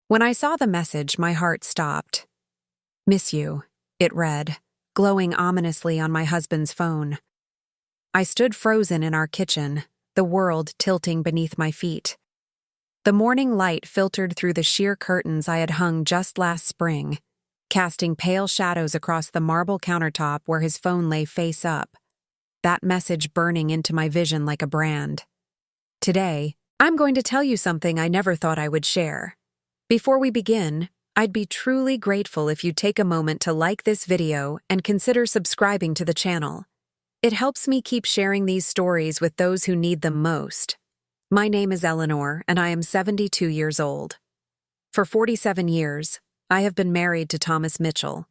When I saw the message, my heart stopped. "Miss you," it read, glowing ominously on my husband's phone. I stood frozen in our kitchen, the world tilting beneath my feet. The morning light filtered through the sheer curtains I had hung just last spring, casting pale shadows across the marble countertop where his phone lay face up, that message burning into my vision like a brand. Today, I'm going to tell you something I never thought I would share. Before we begin, I'd be truly grateful if you take a moment to like this video and consider subscribing to the channel. It helps me keep sharing these stories with those who need them most. My name is Eleanor, and I am 72 years old. For 47 years, I have been married to Thomas Mitchell,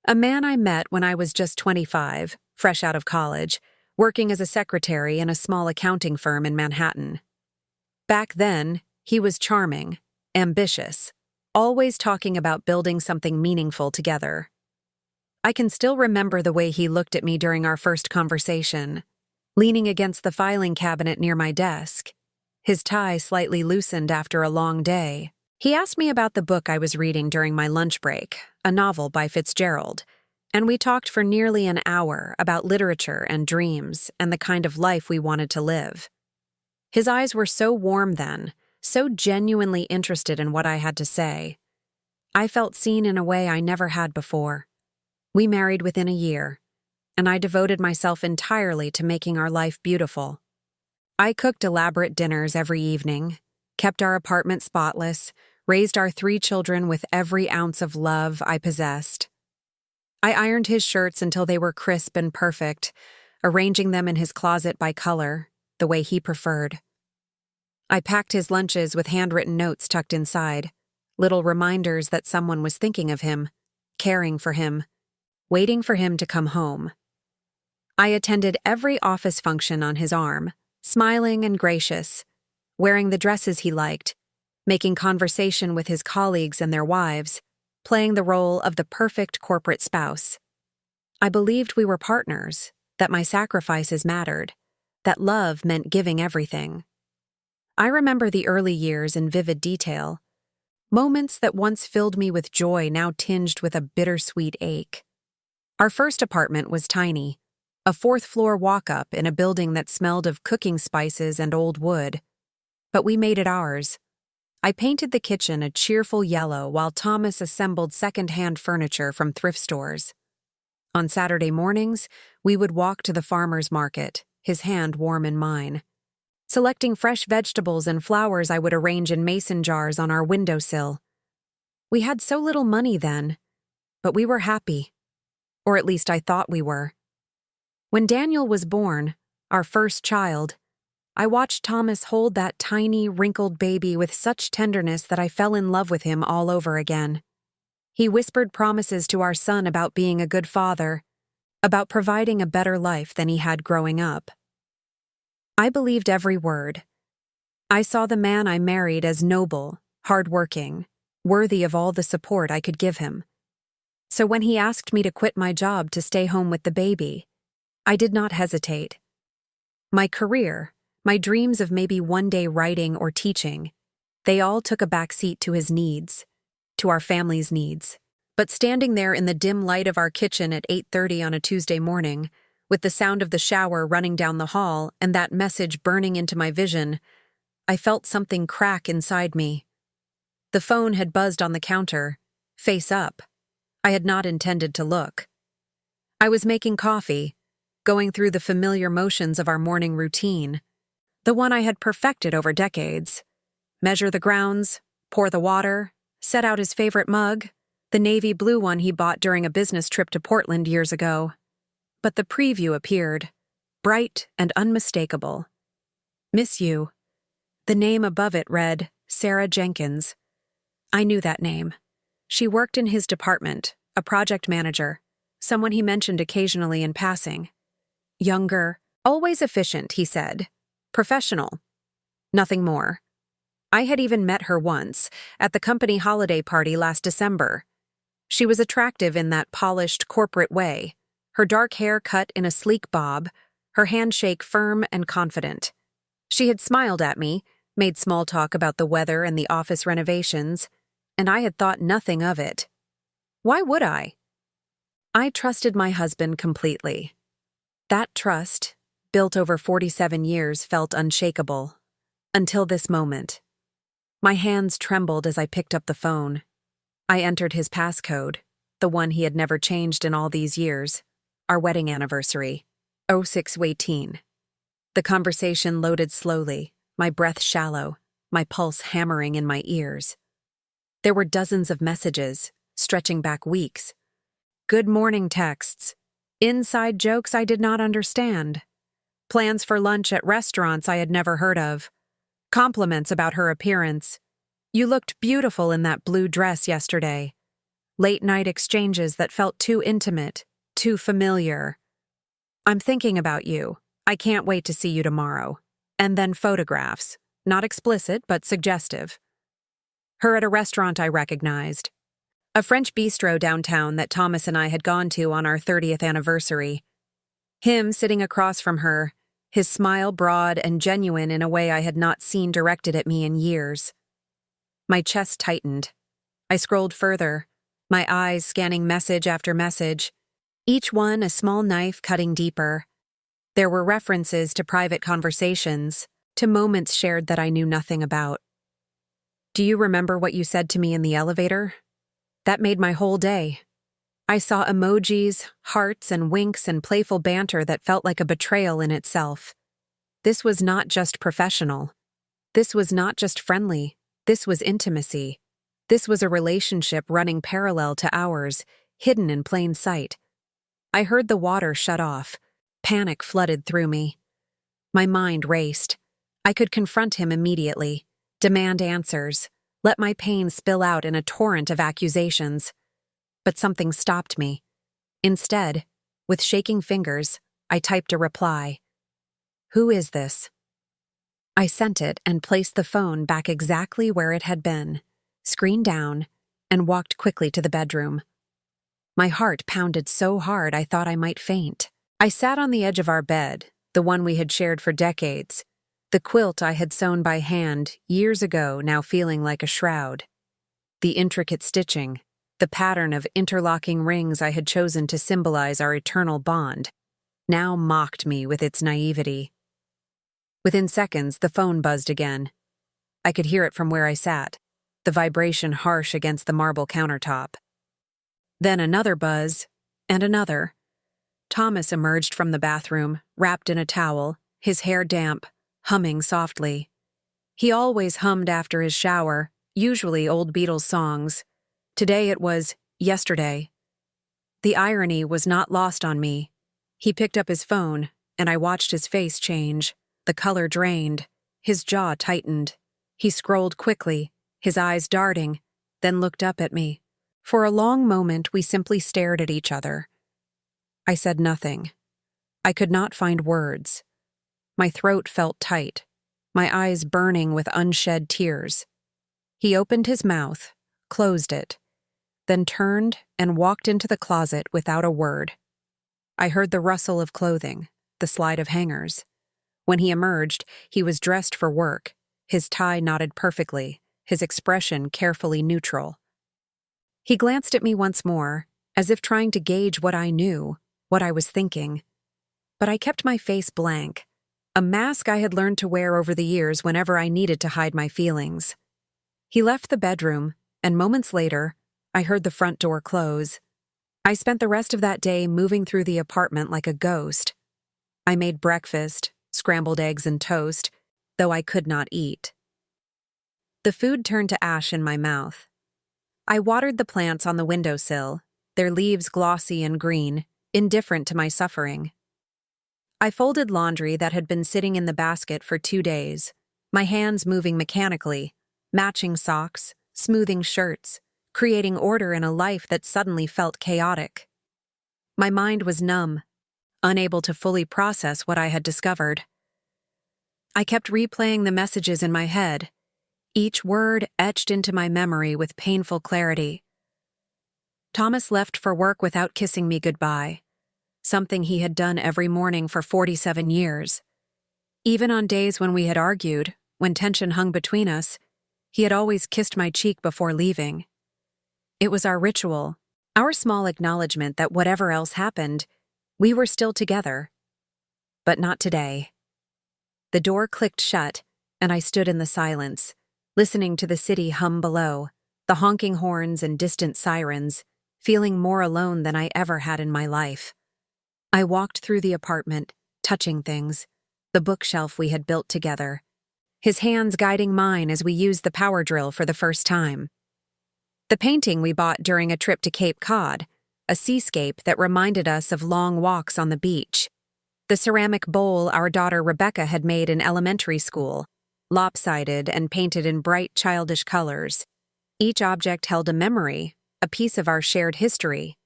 a man I met when I was just 25, fresh out of college, working as a secretary in a small accounting firm in Manhattan. Back then, he was charming, ambitious, always talking about building something meaningful together. I can still remember the way he looked at me during our first conversation, leaning against the filing cabinet near my desk, his tie slightly loosened after a long day. He asked me about the book I was reading during my lunch break, a novel by Fitzgerald, and we talked for nearly an hour about literature and dreams and the kind of life we wanted to live. His eyes were so warm then, so genuinely interested in what I had to say. I felt seen in a way I never had before. We married within a year, and I devoted myself entirely to making our life beautiful. I cooked elaborate dinners every evening, kept our apartment spotless, raised our 3 children with every ounce of love I possessed. I ironed his shirts until they were crisp and perfect, arranging them in his closet by color, the way he preferred. I packed his lunches with handwritten notes tucked inside, little reminders that someone was thinking of him, caring for him, waiting for him to come home. I attended every office function on his arm, smiling and gracious, wearing the dresses he liked, making conversation with his colleagues and their wives, playing the role of the perfect corporate spouse. I believed we were partners, that my sacrifices mattered, that love meant giving everything. I remember the early years in vivid detail, moments that once filled me with joy now tinged with a bittersweet ache. Our first apartment was tiny, a 4th-floor walk-up in a building that smelled of cooking spices and old wood. But we made it ours. I painted the kitchen a cheerful yellow while Thomas assembled second-hand furniture from thrift stores. On Saturday mornings, we would walk to the farmer's market, his hand warm in mine. Selecting fresh vegetables and flowers I would arrange in mason jars on our windowsill. We had so little money then, but we were happy. Or at least I thought we were. When Daniel was born, our first child, I watched Thomas hold that tiny, wrinkled baby with such tenderness that I fell in love with him all over again. He whispered promises to our son about being a good father, about providing a better life than he had growing up. I believed every word. I saw the man I married as noble, hardworking, worthy of all the support I could give him. So when he asked me to quit my job to stay home with the baby, I did not hesitate. My career, my dreams of maybe one day writing or teaching, they all took a back seat to his needs, to our family's needs. But standing there in the dim light of our kitchen at 8:30 on a Tuesday morning, with the sound of the shower running down the hall and that message burning into my vision, I felt something crack inside me. The phone had buzzed on the counter, face up. I had not intended to look. I was making coffee, going through the familiar motions of our morning routine, the one I had perfected over decades. Measure the grounds, pour the water, set out his favorite mug, the navy blue one he bought during a business trip to Portland years ago. But the preview appeared, bright and unmistakable. "Miss you." The name above it read, Sarah Jenkins. I knew that name. She worked in his department, a project manager, someone he mentioned occasionally in passing. Younger, always efficient, he said. Professional. Nothing more. I had even met her once, at the company holiday party last December. She was attractive in that polished corporate way, her dark hair cut in a sleek bob, her handshake firm and confident. She had smiled at me, made small talk about the weather and the office renovations, and I had thought nothing of it. Why would I? I trusted my husband completely. That trust, built over 47 years, felt unshakable. Until this moment. My hands trembled as I picked up the phone. I entered his passcode, the one he had never changed in all these years. Our wedding anniversary. 0618. The conversation loaded slowly, my breath shallow, my pulse hammering in my ears. There were dozens of messages, stretching back weeks. Good morning texts. Inside jokes I did not understand. Plans for lunch at restaurants I had never heard of. Compliments about her appearance. You looked beautiful in that blue dress yesterday. Late-night exchanges that felt too intimate, too familiar. I'm thinking about you. I can't wait to see you tomorrow. And then photographs. Not explicit, but suggestive. Her at a restaurant I recognized. A French bistro downtown that Thomas and I had gone to on our 30th anniversary. Him sitting across from her, his smile broad and genuine in a way I had not seen directed at me in years. My chest tightened. I scrolled further, my eyes scanning message after message, each one a small knife cutting deeper. There were references to private conversations, to moments shared that I knew nothing about. Do you remember what you said to me in the elevator? That made my whole day. I saw emojis, hearts, and winks and playful banter that felt like a betrayal in itself. This was not just professional. This was not just friendly. This was intimacy. This was a relationship running parallel to ours, hidden in plain sight. I heard the water shut off. Panic flooded through me. My mind raced. I could confront him immediately, demand answers, let my pain spill out in a torrent of accusations. But something stopped me. Instead, with shaking fingers, I typed a reply. Who is this? I sent it and placed the phone back exactly where it had been, screen down, and walked quickly to the bedroom. My heart pounded so hard I thought I might faint. I sat on the edge of our bed, the one we had shared for decades, the quilt I had sewn by hand years ago now feeling like a shroud. The intricate stitching, the pattern of interlocking rings I had chosen to symbolize our eternal bond, now mocked me with its naivety. Within seconds, the phone buzzed again. I could hear it from where I sat, the vibration harsh against the marble countertop. Then another buzz, and another. Thomas emerged from the bathroom, wrapped in a towel, his hair damp, humming softly. He always hummed after his shower, usually old Beatles songs. Today it was Yesterday. The irony was not lost on me. He picked up his phone, and I watched his face change. The color drained. His jaw tightened. He scrolled quickly, his eyes darting, then looked up at me. For a long moment, we simply stared at each other. I said nothing. I could not find words. My throat felt tight, my eyes burning with unshed tears. He opened his mouth, closed it, then turned and walked into the closet without a word. I heard the rustle of clothing, the slide of hangers. When he emerged, he was dressed for work, his tie knotted perfectly, his expression carefully neutral. He glanced at me once more, as if trying to gauge what I knew, what I was thinking. But I kept my face blank, a mask I had learned to wear over the years whenever I needed to hide my feelings. He left the bedroom, and moments later, I heard the front door close. I spent the rest of that day moving through the apartment like a ghost. I made breakfast, scrambled eggs and toast, though I could not eat. The food turned to ash in my mouth. I watered the plants on the windowsill, their leaves glossy and green, indifferent to my suffering. I folded laundry that had been sitting in the basket for 2 days, my hands moving mechanically, matching socks, smoothing shirts, creating order in a life that suddenly felt chaotic. My mind was numb, unable to fully process what I had discovered. I kept replaying the messages in my head, each word etched into my memory with painful clarity. Thomas left for work without kissing me goodbye, something he had done every morning for 47 years. Even on days when we had argued, when tension hung between us, He had always kissed my cheek before leaving. It was our ritual, our small acknowledgement that whatever else happened, we were still together. But not today. The door clicked shut, and I stood in the silence, listening to the city hum below, the honking horns and distant sirens, feeling more alone than I ever had in my life. I walked through the apartment, touching things, the bookshelf we had built together, his hands guiding mine as we used the power drill for the first time. The painting we bought during a trip to Cape Cod, a seascape that reminded us of long walks on the beach. The ceramic bowl our daughter Rebecca had made in elementary school, lopsided and painted in bright childish colors. Each object held a memory, a piece of our shared history.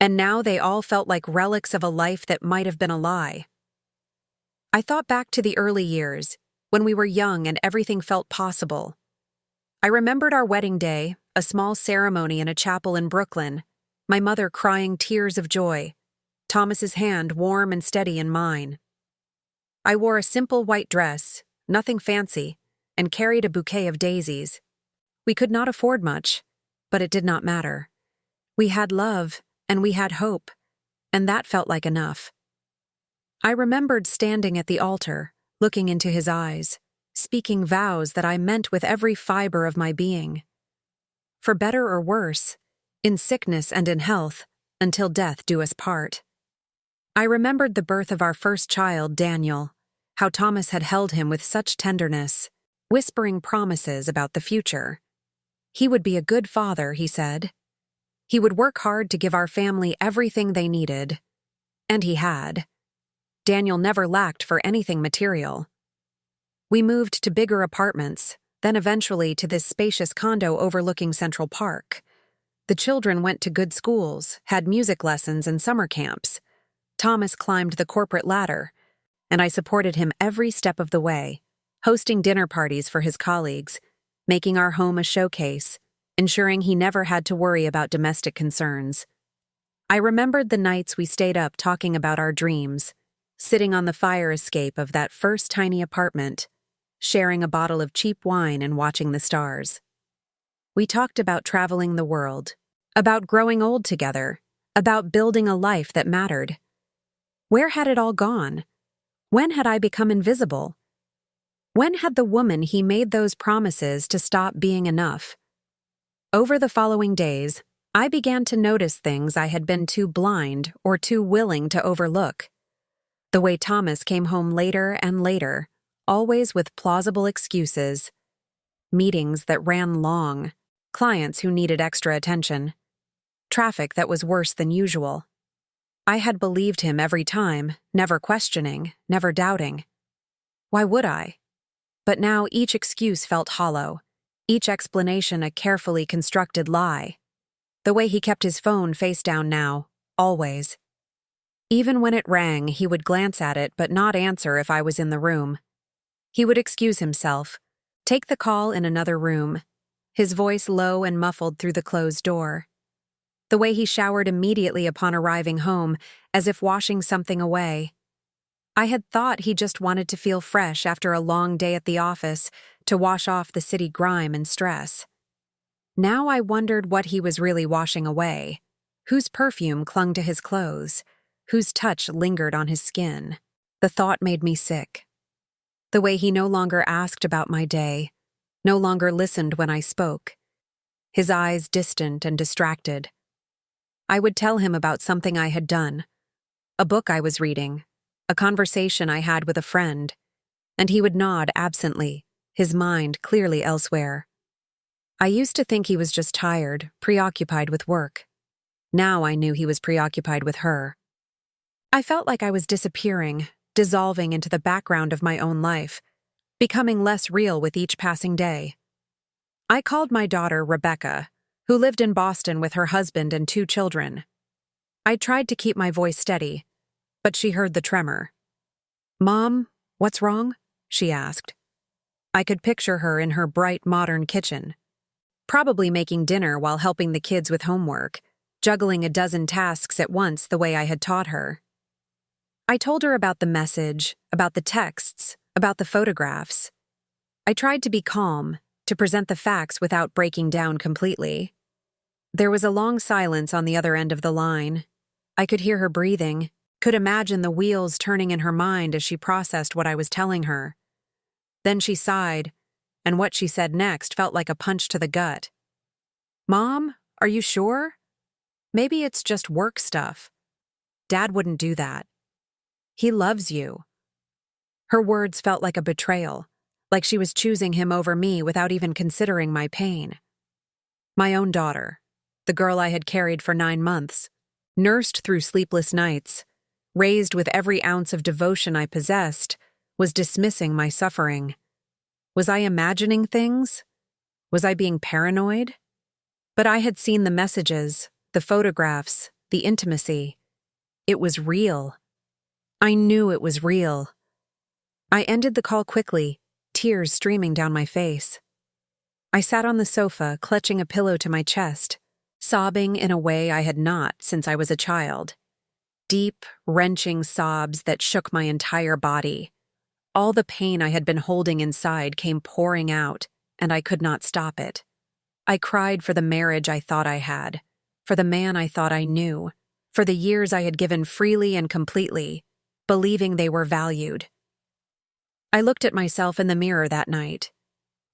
And now they all felt like relics of a life that might have been a lie. I thought back to the early years, when we were young and everything felt possible. I remembered our wedding day, a small ceremony in a chapel in Brooklyn, my mother crying tears of joy, Thomas's hand warm and steady in mine. I wore a simple white dress, nothing fancy, and carried a bouquet of daisies. We could not afford much, but it did not matter. We had love, and we had hope, and that felt like enough. I remembered standing at the altar, looking into his eyes, speaking vows that I meant with every fiber of my being. For better or worse, in sickness and in health, until death do us part. I remembered the birth of our first child, Daniel, how Thomas had held him with such tenderness, whispering promises about the future. He would be a good father, he said. He would work hard to give our family everything they needed. And he had. Daniel never lacked for anything material. We moved to bigger apartments, then eventually to this spacious condo overlooking Central Park. The children went to good schools, had music lessons and summer camps. Thomas climbed the corporate ladder, and I supported him every step of the way, hosting dinner parties for his colleagues, making our home a showcase, ensuring he never had to worry about domestic concerns. I remembered the nights we stayed up talking about our dreams, sitting on the fire escape of that first tiny apartment, sharing a bottle of cheap wine and watching the stars. We talked about traveling the world, about growing old together, about building a life that mattered. Where had it all gone? When had I become invisible? When had the woman he made those promises to stop being enough? Over the following days, I began to notice things I had been too blind or too willing to overlook. The way Thomas came home later and later, always with plausible excuses. Meetings that ran long, clients who needed extra attention, traffic that was worse than usual. I had believed him every time, never questioning, never doubting. Why would I? But now each excuse felt hollow, each explanation a carefully constructed lie. The way he kept his phone face down now, always. Even when it rang, he would glance at it but not answer if I was in the room. He would excuse himself, take the call in another room, his voice low and muffled through the closed door. The way he showered immediately upon arriving home, as if washing something away. I had thought he just wanted to feel fresh after a long day at the office, to wash off the city grime and stress. Now I wondered what he was really washing away, whose perfume clung to his clothes, whose touch lingered on his skin. The thought made me sick. The way he no longer asked about my day, no longer listened when I spoke. His eyes distant and distracted. I would tell him about something I had done, a book I was reading, a conversation I had with a friend, and he would nod absently, his mind clearly elsewhere. I used to think he was just tired, preoccupied with work. Now I knew he was preoccupied with her. I felt like I was disappearing, dissolving into the background of my own life, becoming less real with each passing day. I called my daughter Rebecca, who lived in Boston with her husband and 2 children. I tried to keep my voice steady, but she heard the tremor. "Mom, what's wrong?" she asked. I could picture her in her bright, modern kitchen, probably making dinner while helping the kids with homework, juggling a dozen tasks at once the way I had taught her. I told her about the message, about the texts, about the photographs. I tried to be calm, to present the facts without breaking down completely. There was a long silence on the other end of the line. I could hear her breathing, could imagine the wheels turning in her mind as she processed what I was telling her. Then she sighed, and what she said next felt like a punch to the gut. "Mom, are you sure? Maybe it's just work stuff. Dad wouldn't do that. He loves you." Her words felt like a betrayal, like she was choosing him over me without even considering my pain. My own daughter, the girl I had carried for 9 months, nursed through sleepless nights, raised with every ounce of devotion I possessed, was dismissing my suffering. Was I imagining things? Was I being paranoid? But I had seen the messages, the photographs, the intimacy. It was real. I knew it was real. I ended the call quickly, tears streaming down my face. I sat on the sofa, clutching a pillow to my chest, sobbing in a way I had not since I was a child. Deep, wrenching sobs that shook my entire body. All the pain I had been holding inside came pouring out, and I could not stop it. I cried for the marriage I thought I had, for the man I thought I knew, for the years I had given freely and completely, believing they were valued. I looked at myself in the mirror that night.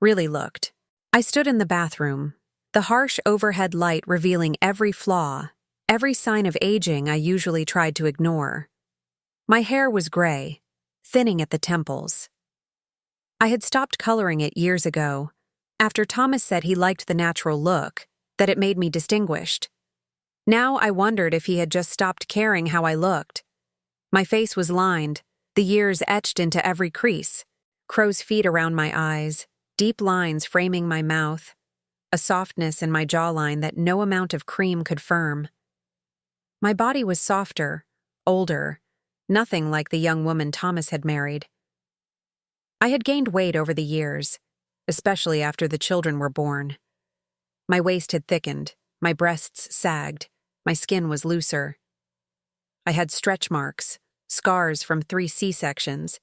Really looked. I stood in the bathroom, the harsh overhead light revealing every flaw, every sign of aging I usually tried to ignore. My hair was gray, thinning at the temples. I had stopped coloring it years ago, after Thomas said he liked the natural look, that it made me distinguished. Now I wondered if he had just stopped caring how I looked. My face was lined, the years etched into every crease, crow's feet around my eyes, deep lines framing my mouth, a softness in my jawline that no amount of cream could firm. My body was softer, older, nothing like the young woman Thomas had married. I had gained weight over the years, especially after the children were born. My waist had thickened, my breasts sagged, my skin was looser. I had stretch marks, scars from 3 C-sections,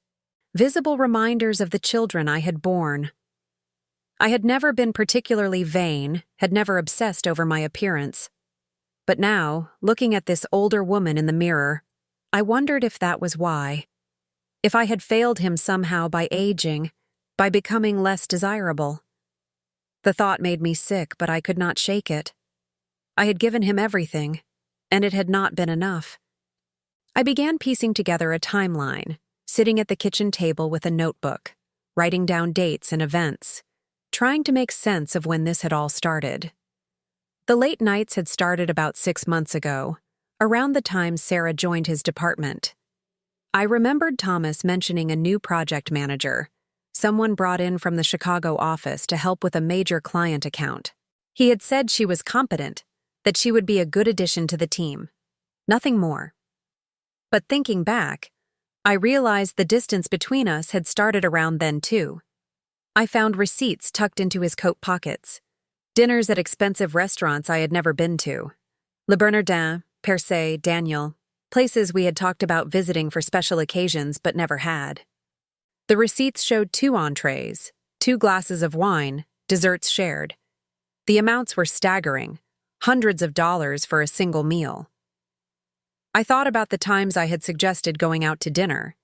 visible reminders of the children I had borne. I had never been particularly vain, had never obsessed over my appearance. But now, looking at this older woman in the mirror, I wondered if that was why. If I had failed him somehow by aging, by becoming less desirable. The thought made me sick, but I could not shake it. I had given him everything, and it had not been enough. I began piecing together a timeline, sitting at the kitchen table with a notebook, writing down dates and events, trying to make sense of when this had all started. The late nights had started about 6 months ago, around the time Sarah joined his department. I remembered Thomas mentioning a new project manager, someone brought in from the Chicago office to help with a major client account. He had said she was competent, that she would be a good addition to the team. Nothing more. But thinking back, I realized the distance between us had started around then too. I found receipts tucked into his coat pockets, dinners at expensive restaurants I had never been to, Le Bernardin, Percé, Daniel, places we had talked about visiting for special occasions but never had. The receipts showed 2 entrees, 2 glasses of wine, desserts shared. The amounts were staggering, hundreds of dollars for a single meal. I thought about the times I had suggested going out to dinner,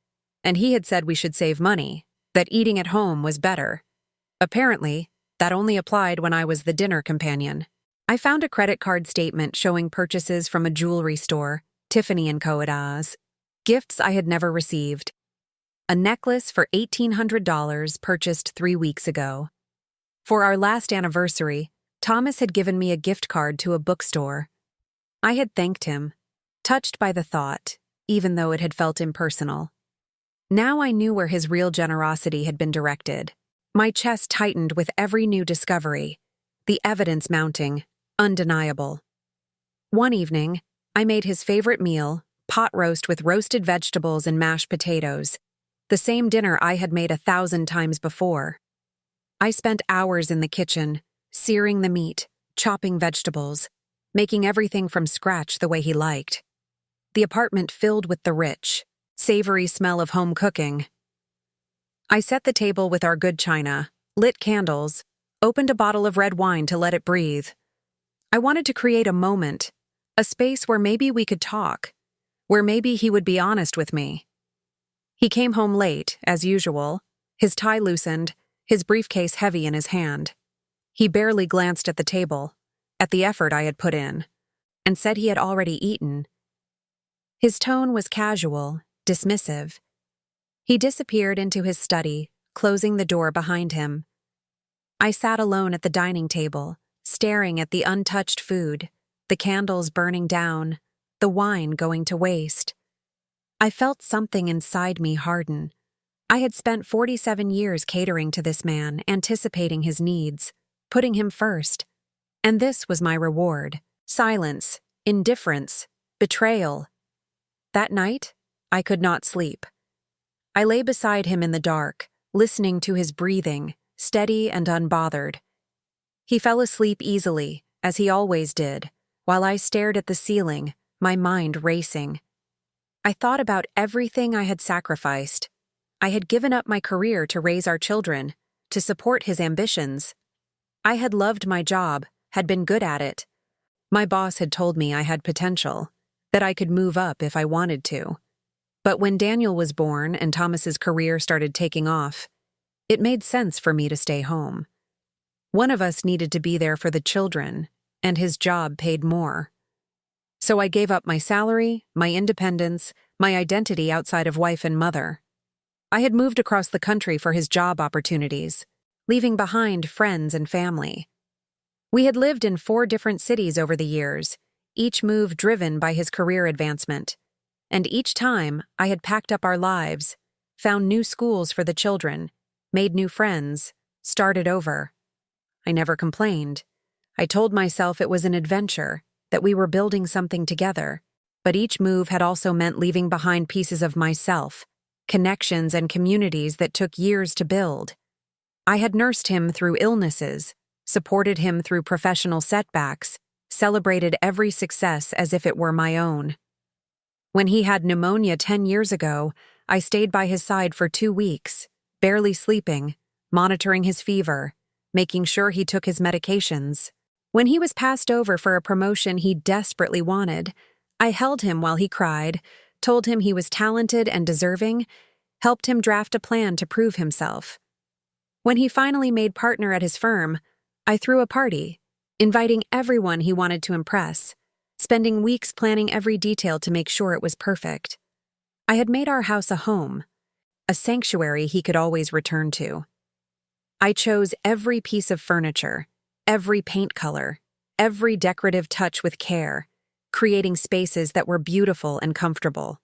and he had said we should save money, that eating at home was better. Apparently, that only applied when I was the dinner companion. I found a credit card statement showing purchases from a jewelry store, Tiffany & Co. at Oz, gifts I had never received. A necklace for $1,800 purchased 3 weeks ago. For our last anniversary, Thomas had given me a gift card to a bookstore. I had thanked him, touched by the thought, even though it had felt impersonal. Now I knew where his real generosity had been directed. My chest tightened with every new discovery, the evidence mounting, undeniable. One evening, I made his favorite meal, pot roast with roasted vegetables and mashed potatoes, the same dinner I had made 1,000 times before. I spent hours in the kitchen, searing the meat, chopping vegetables, making everything from scratch the way he liked. The apartment filled with the rich, savory smell of home cooking. I set the table with our good china, lit candles, opened a bottle of red wine to let it breathe. I wanted to create a moment, a space where maybe we could talk, where maybe he would be honest with me. He came home late, as usual, his tie loosened, his briefcase heavy in his hand. He barely glanced at the table, at the effort I had put in, and said he had already eaten. His tone was casual, dismissive. He disappeared into his study, closing the door behind him. I sat alone at the dining table, staring at the untouched food, the candles burning down, the wine going to waste. I felt something inside me harden. I had spent 47 years catering to this man, anticipating his needs, putting him first. And this was my reward: silence, indifference, betrayal. That night, I could not sleep. I lay beside him in the dark, listening to his breathing, steady and unbothered. He fell asleep easily, as he always did, while I stared at the ceiling, my mind racing. I thought about everything I had sacrificed. I had given up my career to raise our children, to support his ambitions. I had loved my job, had been good at it. My boss had told me I had potential, that I could move up if I wanted to. But when Daniel was born and Thomas's career started taking off, it made sense for me to stay home. One of us needed to be there for the children, and his job paid more. So I gave up my salary, my independence, my identity outside of wife and mother. I had moved across the country for his job opportunities, leaving behind friends and family. We had lived in 4 different cities over the years, each move driven by his career advancement. And each time, I had packed up our lives, found new schools for the children, made new friends, started over. I never complained. I told myself it was an adventure, that we were building something together, but each move had also meant leaving behind pieces of myself, connections and communities that took years to build. I had nursed him through illnesses, supported him through professional setbacks, celebrated every success as if it were my own. When he had pneumonia 10 years ago, I stayed by his side for 2 weeks, barely sleeping, monitoring his fever, making sure he took his medications. When he was passed over for a promotion he desperately wanted, I held him while he cried, told him he was talented and deserving, helped him draft a plan to prove himself. When he finally made partner at his firm, I threw a party, inviting everyone he wanted to impress, spending weeks planning every detail to make sure it was perfect. I had made our house a home, a sanctuary he could always return to. I chose every piece of furniture, every paint color, every decorative touch with care, creating spaces that were beautiful and comfortable.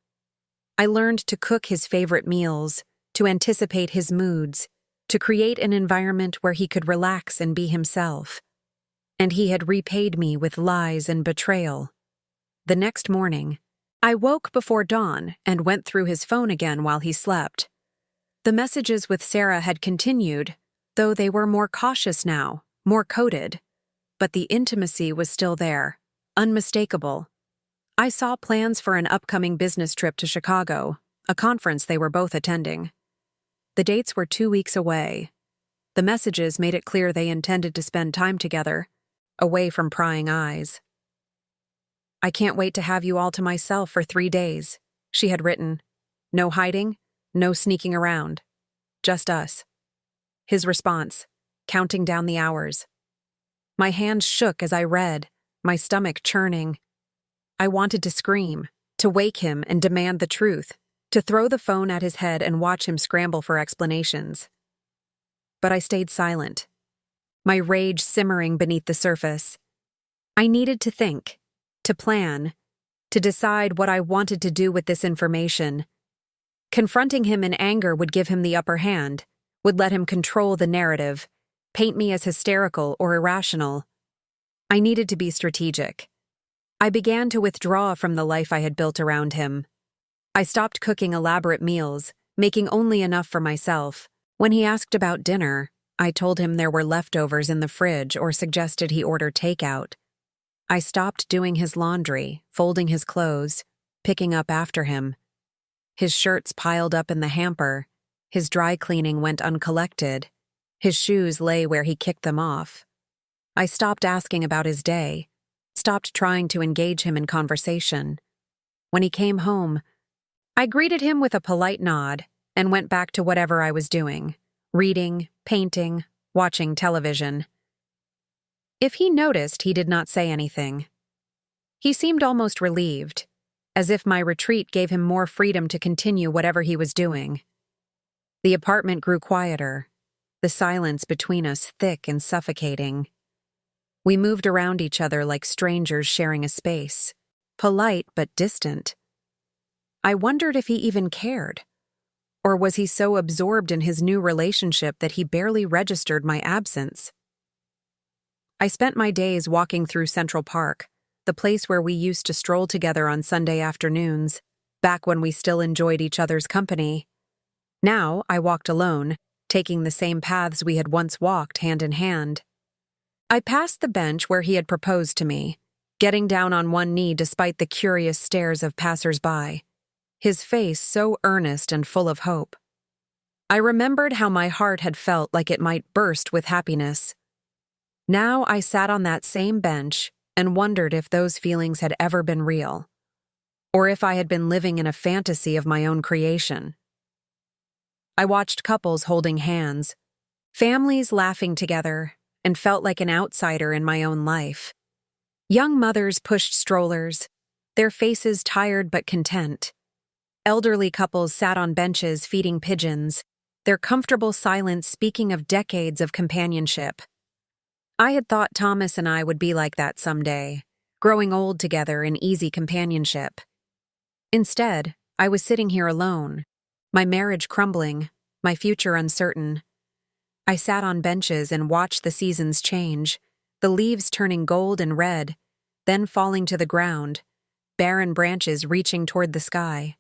I learned to cook his favorite meals, to anticipate his moods, to create an environment where he could relax and be himself. And he had repaid me with lies and betrayal. The next morning, I woke before dawn and went through his phone again while he slept. The messages with Sarah had continued, though they were more cautious now, more coded. But the intimacy was still there, unmistakable. I saw plans for an upcoming business trip to Chicago, a conference they were both attending. The dates were 2 weeks away. The messages made it clear they intended to spend time together, away from prying eyes. "I can't wait to have you all to myself for 3 days," she had written. "No hiding, no sneaking around. Just us." His response, counting down the hours. My hands shook as I read, my stomach churning. I wanted to scream, to wake him and demand the truth, to throw the phone at his head and watch him scramble for explanations. But I stayed silent, my rage simmering beneath the surface. I needed to think, to plan, to decide what I wanted to do with this information. Confronting him in anger would give him the upper hand, would let him control the narrative, paint me as hysterical or irrational. I needed to be strategic. I began to withdraw from the life I had built around him. I stopped cooking elaborate meals, making only enough for myself. When he asked about dinner, I told him there were leftovers in the fridge or suggested he order takeout. I stopped doing his laundry, folding his clothes, picking up after him. His shirts piled up in the hamper. His dry cleaning went uncollected. His shoes lay where he kicked them off. I stopped asking about his day, stopped trying to engage him in conversation. When he came home, I greeted him with a polite nod and went back to whatever I was doing, reading, painting, watching television. If he noticed, he did not say anything. He seemed almost relieved, as if my retreat gave him more freedom to continue whatever he was doing. The apartment grew quieter, the silence between us thick and suffocating. We moved around each other like strangers sharing a space, polite but distant. I wondered if he even cared. Or was he so absorbed in his new relationship that he barely registered my absence? I spent my days walking through Central Park, the place where we used to stroll together on Sunday afternoons, back when we still enjoyed each other's company. Now I walked alone, taking the same paths we had once walked hand in hand. I passed the bench where he had proposed to me, getting down on one knee despite the curious stares of passers-by, his face so earnest and full of hope. I remembered how my heart had felt like it might burst with happiness. Now I sat on that same bench and wondered if those feelings had ever been real, or if I had been living in a fantasy of my own creation. I watched couples holding hands, families laughing together, and felt like an outsider in my own life. Young mothers pushed strollers, their faces tired but content. Elderly couples sat on benches feeding pigeons, their comfortable silence speaking of decades of companionship. I had thought Thomas and I would be like that someday, growing old together in easy companionship. Instead, I was sitting here alone, my marriage crumbling, my future uncertain. I sat on benches and watched the seasons change, the leaves turning gold and red, then falling to the ground, barren branches reaching toward the sky.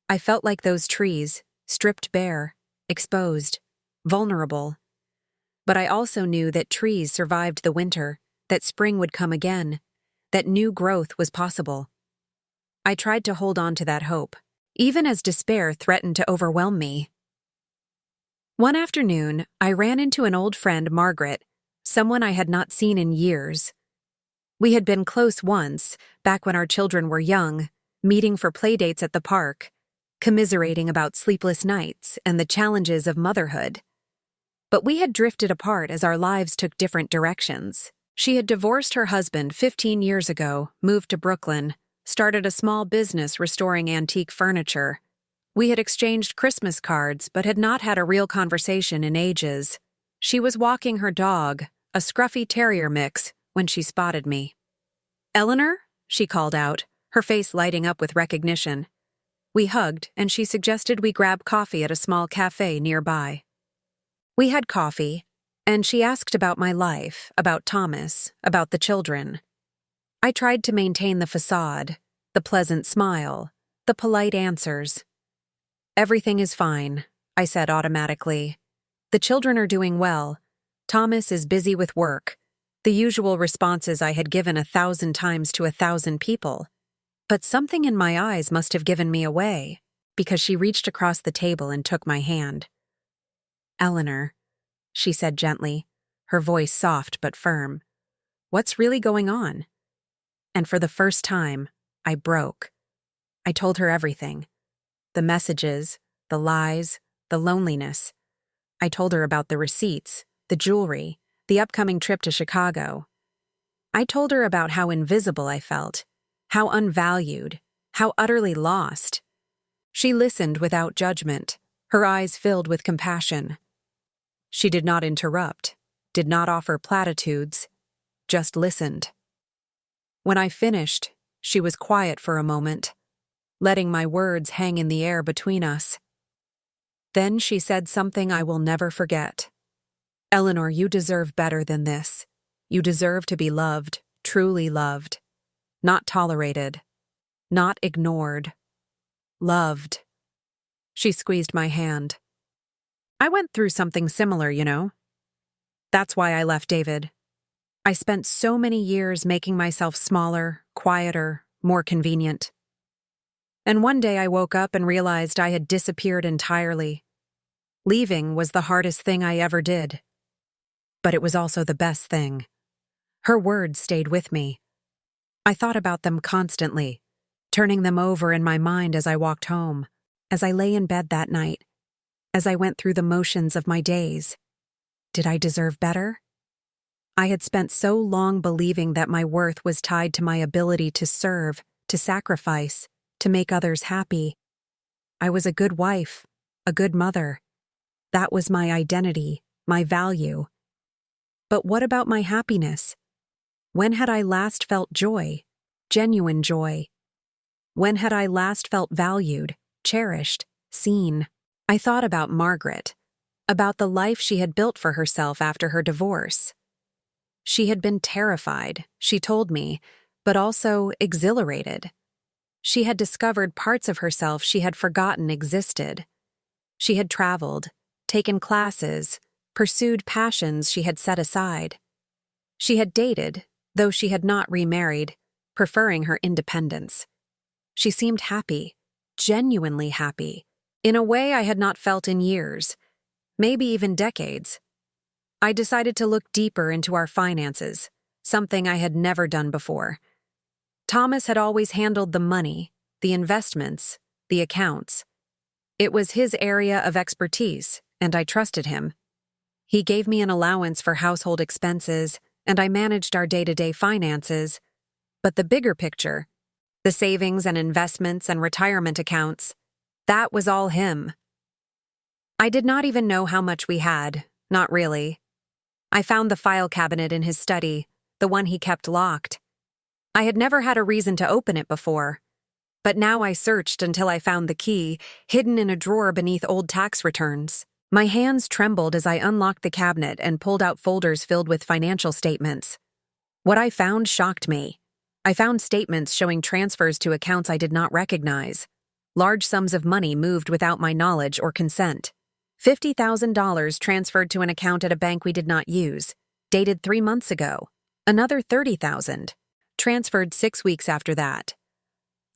I felt like those trees, stripped bare, exposed, vulnerable. But I also knew that trees survived the winter, that spring would come again, that new growth was possible. I tried to hold on to that hope, even as despair threatened to overwhelm me. One afternoon, I ran into an old friend, Margaret, someone I had not seen in years. We had been close once, back when our children were young, meeting for playdates at the park, commiserating about sleepless nights and the challenges of motherhood. But we had drifted apart as our lives took different directions. She had divorced her husband 15 years ago, moved to Brooklyn, started a small business restoring antique furniture. We had exchanged Christmas cards but had not had a real conversation in ages. She was walking her dog, a scruffy terrier mix, when she spotted me. "Eleanor?" she called out, her face lighting up with recognition. We hugged, and she suggested we grab coffee at a small cafe nearby. We had coffee, and she asked about my life, about Thomas, about the children. I tried to maintain the facade, the pleasant smile, the polite answers. "Everything is fine," I said automatically. "The children are doing well. Thomas is busy with work," the usual responses I had given 1,000 times to 1,000 people. But something in my eyes must have given me away, because she reached across the table and took my hand. "Eleanor," she said gently, her voice soft but firm, "what's really going on?" And for the first time, I broke. I told her everything. The messages, the lies, the loneliness. I told her about the receipts, the jewelry, the upcoming trip to Chicago. I told her about how invisible I felt, how unvalued, how utterly lost. She listened without judgment, her eyes filled with compassion. She did not interrupt, did not offer platitudes, just listened. When I finished, she was quiet for a moment, letting my words hang in the air between us. Then she said something I will never forget. "Eleanor, you deserve better than this. You deserve to be loved, truly loved. Not tolerated. Not ignored. Loved." She squeezed my hand. "I went through something similar, you know. That's why I left David. I spent so many years making myself smaller, quieter, more convenient. And one day I woke up and realized I had disappeared entirely. Leaving was the hardest thing I ever did. but it was also the best thing. Her words stayed with me. I thought about them constantly, turning them over in my mind as I walked home, as I lay in bed that night, as I went through the motions of my days. Did I deserve better? I had spent so long believing that my worth was tied to my ability to serve, to sacrifice, to make others happy. I was a good wife, a good mother. That was my identity, my value. But what about my happiness? When had I last felt joy, genuine joy? When had I last felt valued, cherished, seen? I thought about Margaret, about the life she had built for herself after her divorce. She had been terrified, she told me, but also exhilarated. She had discovered parts of herself she had forgotten existed. She had traveled, taken classes, pursued passions she had set aside. She had dated, though she had not remarried, preferring her independence. She seemed happy, genuinely happy, in a way I had not felt in years, maybe even decades. I decided to look deeper into our finances, something I had never done before. Thomas had always handled the money, the investments, the accounts. It was his area of expertise, and I trusted him. He gave me an allowance for household expenses, and I managed our day-to-day finances. But the bigger picture, the savings and investments and retirement accounts, that was all him. I did not even know how much we had, not really. I found the file cabinet in his study, the one he kept locked. I had never had a reason to open it before, but now I searched until I found the key, hidden in a drawer beneath old tax returns. My hands trembled as I unlocked the cabinet and pulled out folders filled with financial statements. What I found shocked me. I found statements showing transfers to accounts I did not recognize. Large sums of money moved without my knowledge or consent. $50,000 transferred to an account at a bank we did not use, dated 3 months ago. Another $30,000, transferred 6 weeks after that.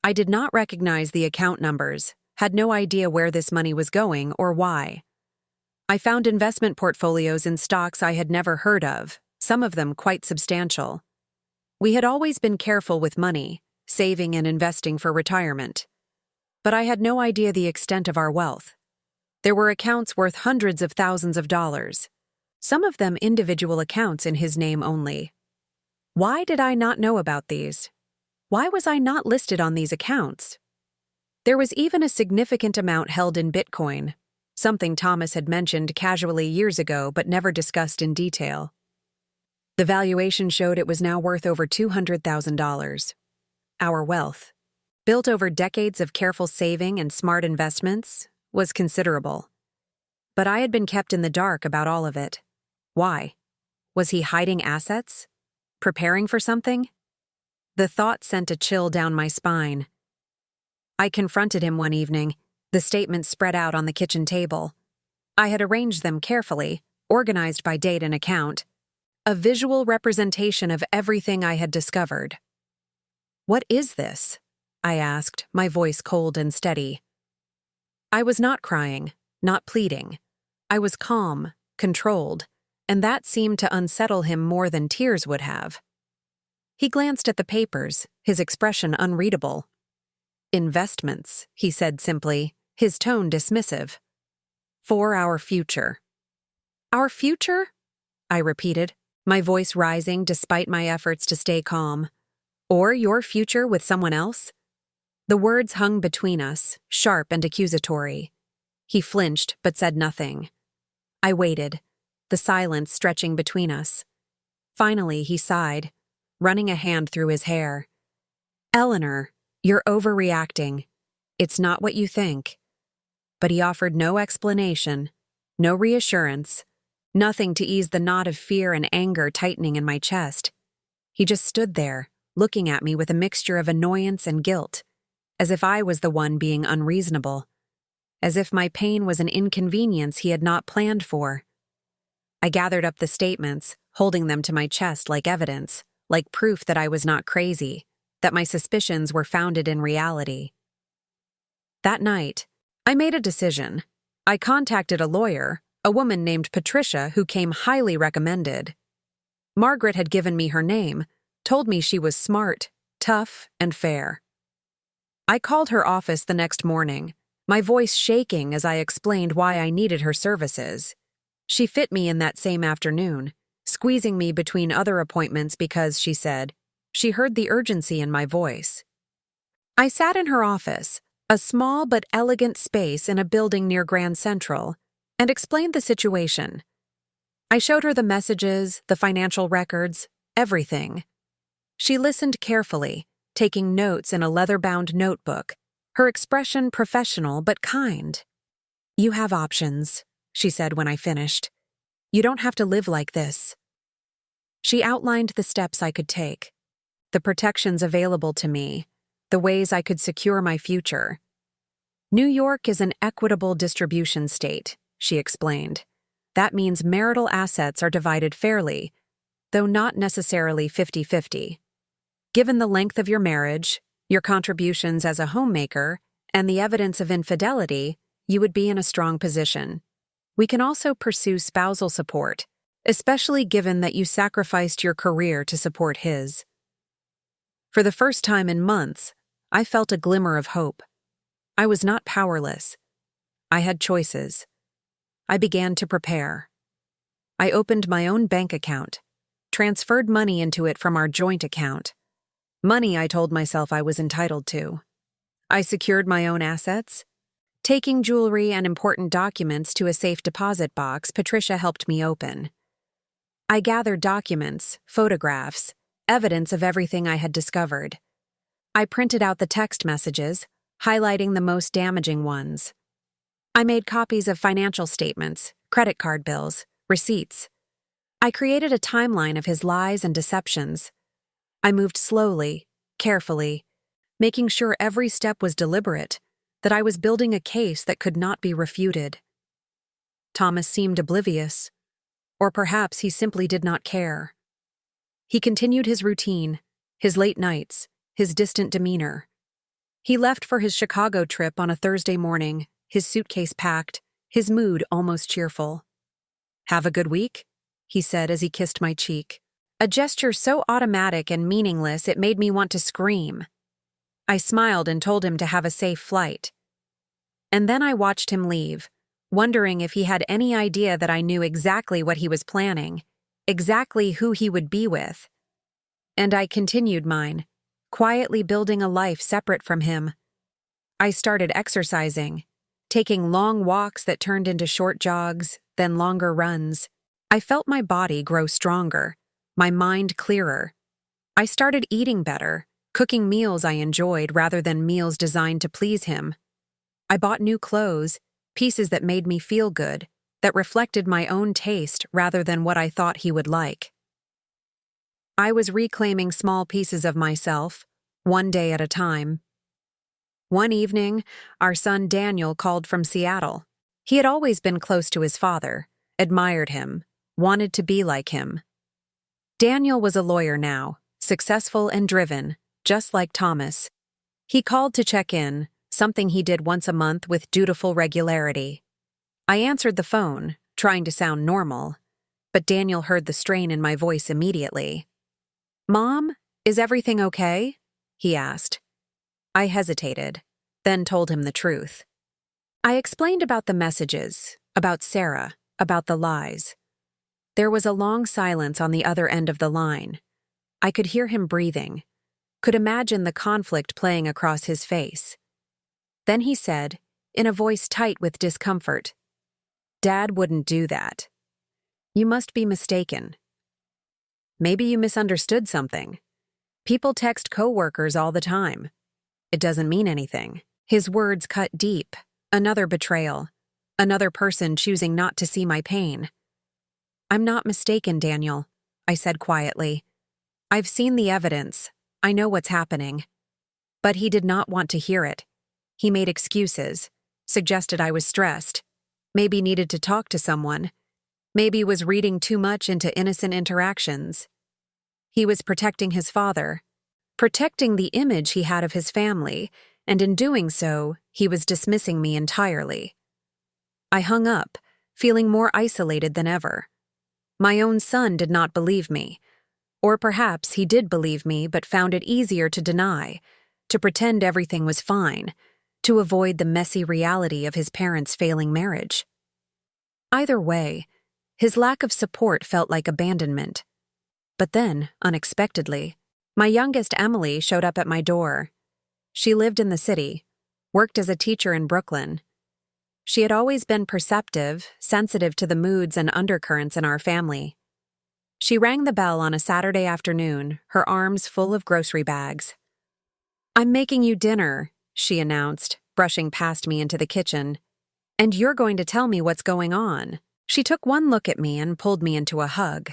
I did not recognize the account numbers, had no idea where this money was going or why. I found investment portfolios in stocks I had never heard of, some of them quite substantial. We had always been careful with money, saving and investing for retirement. But I had no idea the extent of our wealth. There were accounts worth hundreds of thousands of dollars, some of them individual accounts in his name only. Why did I not know about these? Why was I not listed on these accounts? There was even a significant amount held in Bitcoin, something Thomas had mentioned casually years ago but never discussed in detail. The valuation showed it was now worth over $200,000. Our wealth, built over decades of careful saving and smart investments, was considerable. But I had been kept in the dark about all of it. Why? Was he hiding assets? Preparing for something? The thought sent a chill down my spine. I confronted him one evening, the statements spread out on the kitchen table. I had arranged them carefully, organized by date and account, a visual representation of everything I had discovered. "What is this?" I asked, my voice cold and steady. I was not crying, not pleading. I was calm, controlled, and that seemed to unsettle him more than tears would have. He glanced at the papers, his expression unreadable. "Investments," he said simply, his tone dismissive. "For our future." "Our future?" I repeated, my voice rising despite my efforts to stay calm. "Or your future with someone else?" The words hung between us, sharp and accusatory. He flinched but said nothing. I waited, the silence stretching between us. Finally, he sighed, running a hand through his hair. "Eleanor, you're overreacting. It's not what you think." But he offered no explanation, no reassurance, nothing to ease the knot of fear and anger tightening in my chest. He just stood there, looking at me with a mixture of annoyance and guilt, as if I was the one being unreasonable, as if my pain was an inconvenience he had not planned for. I gathered up the statements, holding them to my chest like evidence, like proof that I was not crazy, that my suspicions were founded in reality. That night, I made a decision. I contacted a lawyer, a woman named Patricia who came highly recommended. Margaret had given me her name, told me she was smart, tough, and fair. I called her office the next morning, my voice shaking as I explained why I needed her services. She fit me in that same afternoon, squeezing me between other appointments because, she said, she heard the urgency in my voice. I sat in her office, a small but elegant space in a building near Grand Central, and explained the situation. I showed her the messages, the financial records, everything. She listened carefully, taking notes in a leather-bound notebook, her expression professional but kind. "You have options," she said when I finished. "You don't have to live like this." She outlined the steps I could take, the protections available to me, the ways I could secure my future. New York is an equitable distribution state, she explained. That means marital assets are divided fairly, though not necessarily 50-50. Given the length of your marriage, your contributions as a homemaker, and the evidence of infidelity, you would be in a strong position. We can also pursue spousal support, especially given that you sacrificed your career to support his. For the first time in months, I felt a glimmer of hope. I was not powerless. I had choices. I began to prepare. I opened my own bank account, transferred money into it from our joint account. Money I told myself I was entitled to. I secured my own assets. Taking jewelry and important documents to a safe deposit box Patricia helped me open. I gathered documents, photographs, evidence of everything I had discovered. I printed out the text messages, highlighting the most damaging ones. I made copies of financial statements, credit card bills, receipts. I created a timeline of his lies and deceptions. I moved slowly, carefully, making sure every step was deliberate, that I was building a case that could not be refuted. Thomas seemed oblivious, or perhaps he simply did not care. He continued his routine, his late nights, his distant demeanor. He left for his Chicago trip on a Thursday morning, his suitcase packed, his mood almost cheerful. "Have a good week?" he said as he kissed my cheek. A gesture so automatic and meaningless it made me want to scream. I smiled and told him to have a safe flight. And then I watched him leave, wondering if he had any idea that I knew exactly what he was planning, exactly who he would be with. And I continued mine, quietly building a life separate from him. I started exercising, taking long walks that turned into short jogs, then longer runs. I felt my body grow stronger, my mind clearer. I started eating better, cooking meals I enjoyed rather than meals designed to please him. I bought new clothes, pieces that made me feel good, that reflected my own taste rather than what I thought he would like. I was reclaiming small pieces of myself, one day at a time. One evening, our son Daniel called from Seattle. He had always been close to his father, admired him, wanted to be like him. Daniel was a lawyer now, successful and driven, just like Thomas. He called to check in, something he did once a month with dutiful regularity. I answered the phone, trying to sound normal, but Daniel heard the strain in my voice immediately. "Mom, is everything okay?" he asked. I hesitated, then told him the truth. I explained about the messages, about Sarah, about the lies. There was a long silence on the other end of the line. I could hear him breathing, could imagine the conflict playing across his face. Then he said, in a voice tight with discomfort, "Dad wouldn't do that. You must be mistaken. Maybe you misunderstood something. People text coworkers all the time. It doesn't mean anything." His words cut deep, another betrayal, another person choosing not to see my pain. "I'm not mistaken, Daniel," I said quietly. "I've seen the evidence. I know what's happening." But he did not want to hear it. He made excuses, suggested I was stressed, maybe needed to talk to someone, maybe was reading too much into innocent interactions. He was protecting his father, protecting the image he had of his family, and in doing so, he was dismissing me entirely. I hung up, feeling more isolated than ever. My own son did not believe me. Or perhaps he did believe me but found it easier to deny, to pretend everything was fine, to avoid the messy reality of his parents' failing marriage. Either way, his lack of support felt like abandonment. But then, unexpectedly, my youngest Emily showed up at my door. She lived in the city, worked as a teacher in Brooklyn. She had always been perceptive, sensitive to the moods and undercurrents in our family. She rang the bell on a Saturday afternoon, her arms full of grocery bags. "I'm making you dinner," she announced, brushing past me into the kitchen. "And you're going to tell me what's going on." She took one look at me and pulled me into a hug.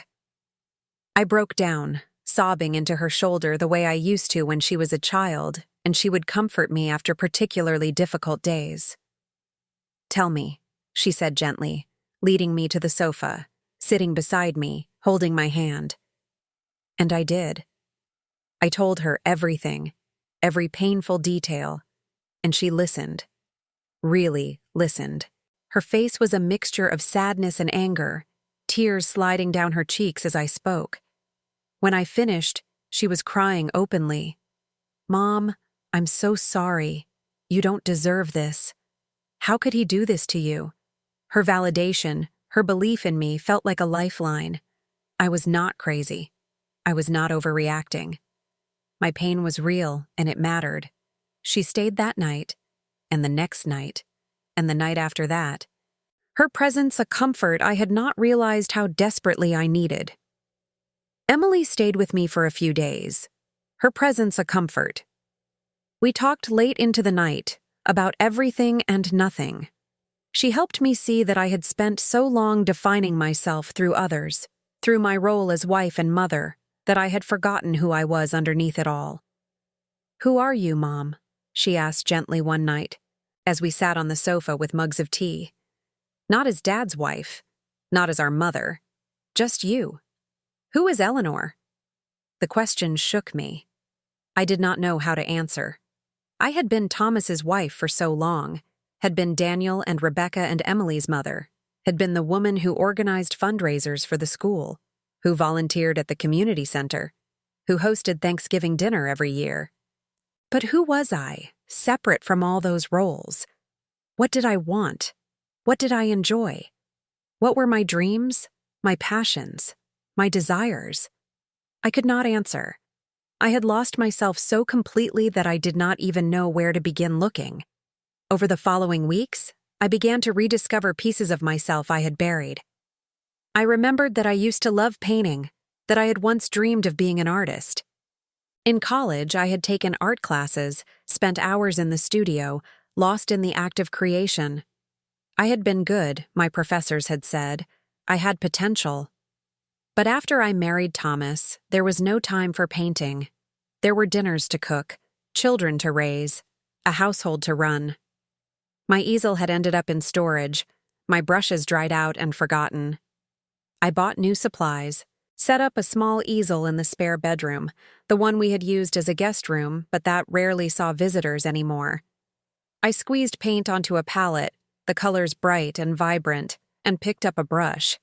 I broke down, sobbing into her shoulder the way I used to when she was a child, and she would comfort me after particularly difficult days. "Tell me," she said gently, leading me to the sofa, sitting beside me, holding my hand. And I did. I told her everything, every painful detail, and she listened. Really listened. Her face was a mixture of sadness and anger, tears sliding down her cheeks as I spoke. When I finished, she was crying openly. "Mom, I'm so sorry. You don't deserve this. How could he do this to you?" Her validation, her belief in me felt like a lifeline. I was not crazy. I was not overreacting. My pain was real, and it mattered. She stayed that night, and the next night, and the night after that. Her presence a comfort I had not realized how desperately I needed. Emily stayed with me for a few days. Her presence a comfort. We talked late into the night, about everything and nothing. She helped me see that I had spent so long defining myself through others, through my role as wife and mother, that I had forgotten who I was underneath it all. "Who are you, Mom?" she asked gently one night, as we sat on the sofa with mugs of tea. "Not as Dad's wife, not as our mother, just you. Who is Eleanor?" The question shook me. I did not know how to answer. I had been Thomas's wife for so long, had been Daniel and Rebecca and Emily's mother, had been the woman who organized fundraisers for the school, who volunteered at the community center, who hosted Thanksgiving dinner every year. But who was I, separate from all those roles? What did I want? What did I enjoy? What were my dreams, my passions, my desires? I could not answer. I had lost myself so completely that I did not even know where to begin looking. Over the following weeks, I began to rediscover pieces of myself I had buried. I remembered that I used to love painting, that I had once dreamed of being an artist. In college, I had taken art classes, spent hours in the studio, lost in the act of creation. I had been good, my professors had said. I had potential. But after I married Thomas, there was no time for painting. There were dinners to cook, children to raise, a household to run. My easel had ended up in storage, my brushes dried out and forgotten. I bought new supplies, set up a small easel in the spare bedroom, the one we had used as a guest room, but that rarely saw visitors anymore. I squeezed paint onto a palette, the colors bright and vibrant, and picked up a brush.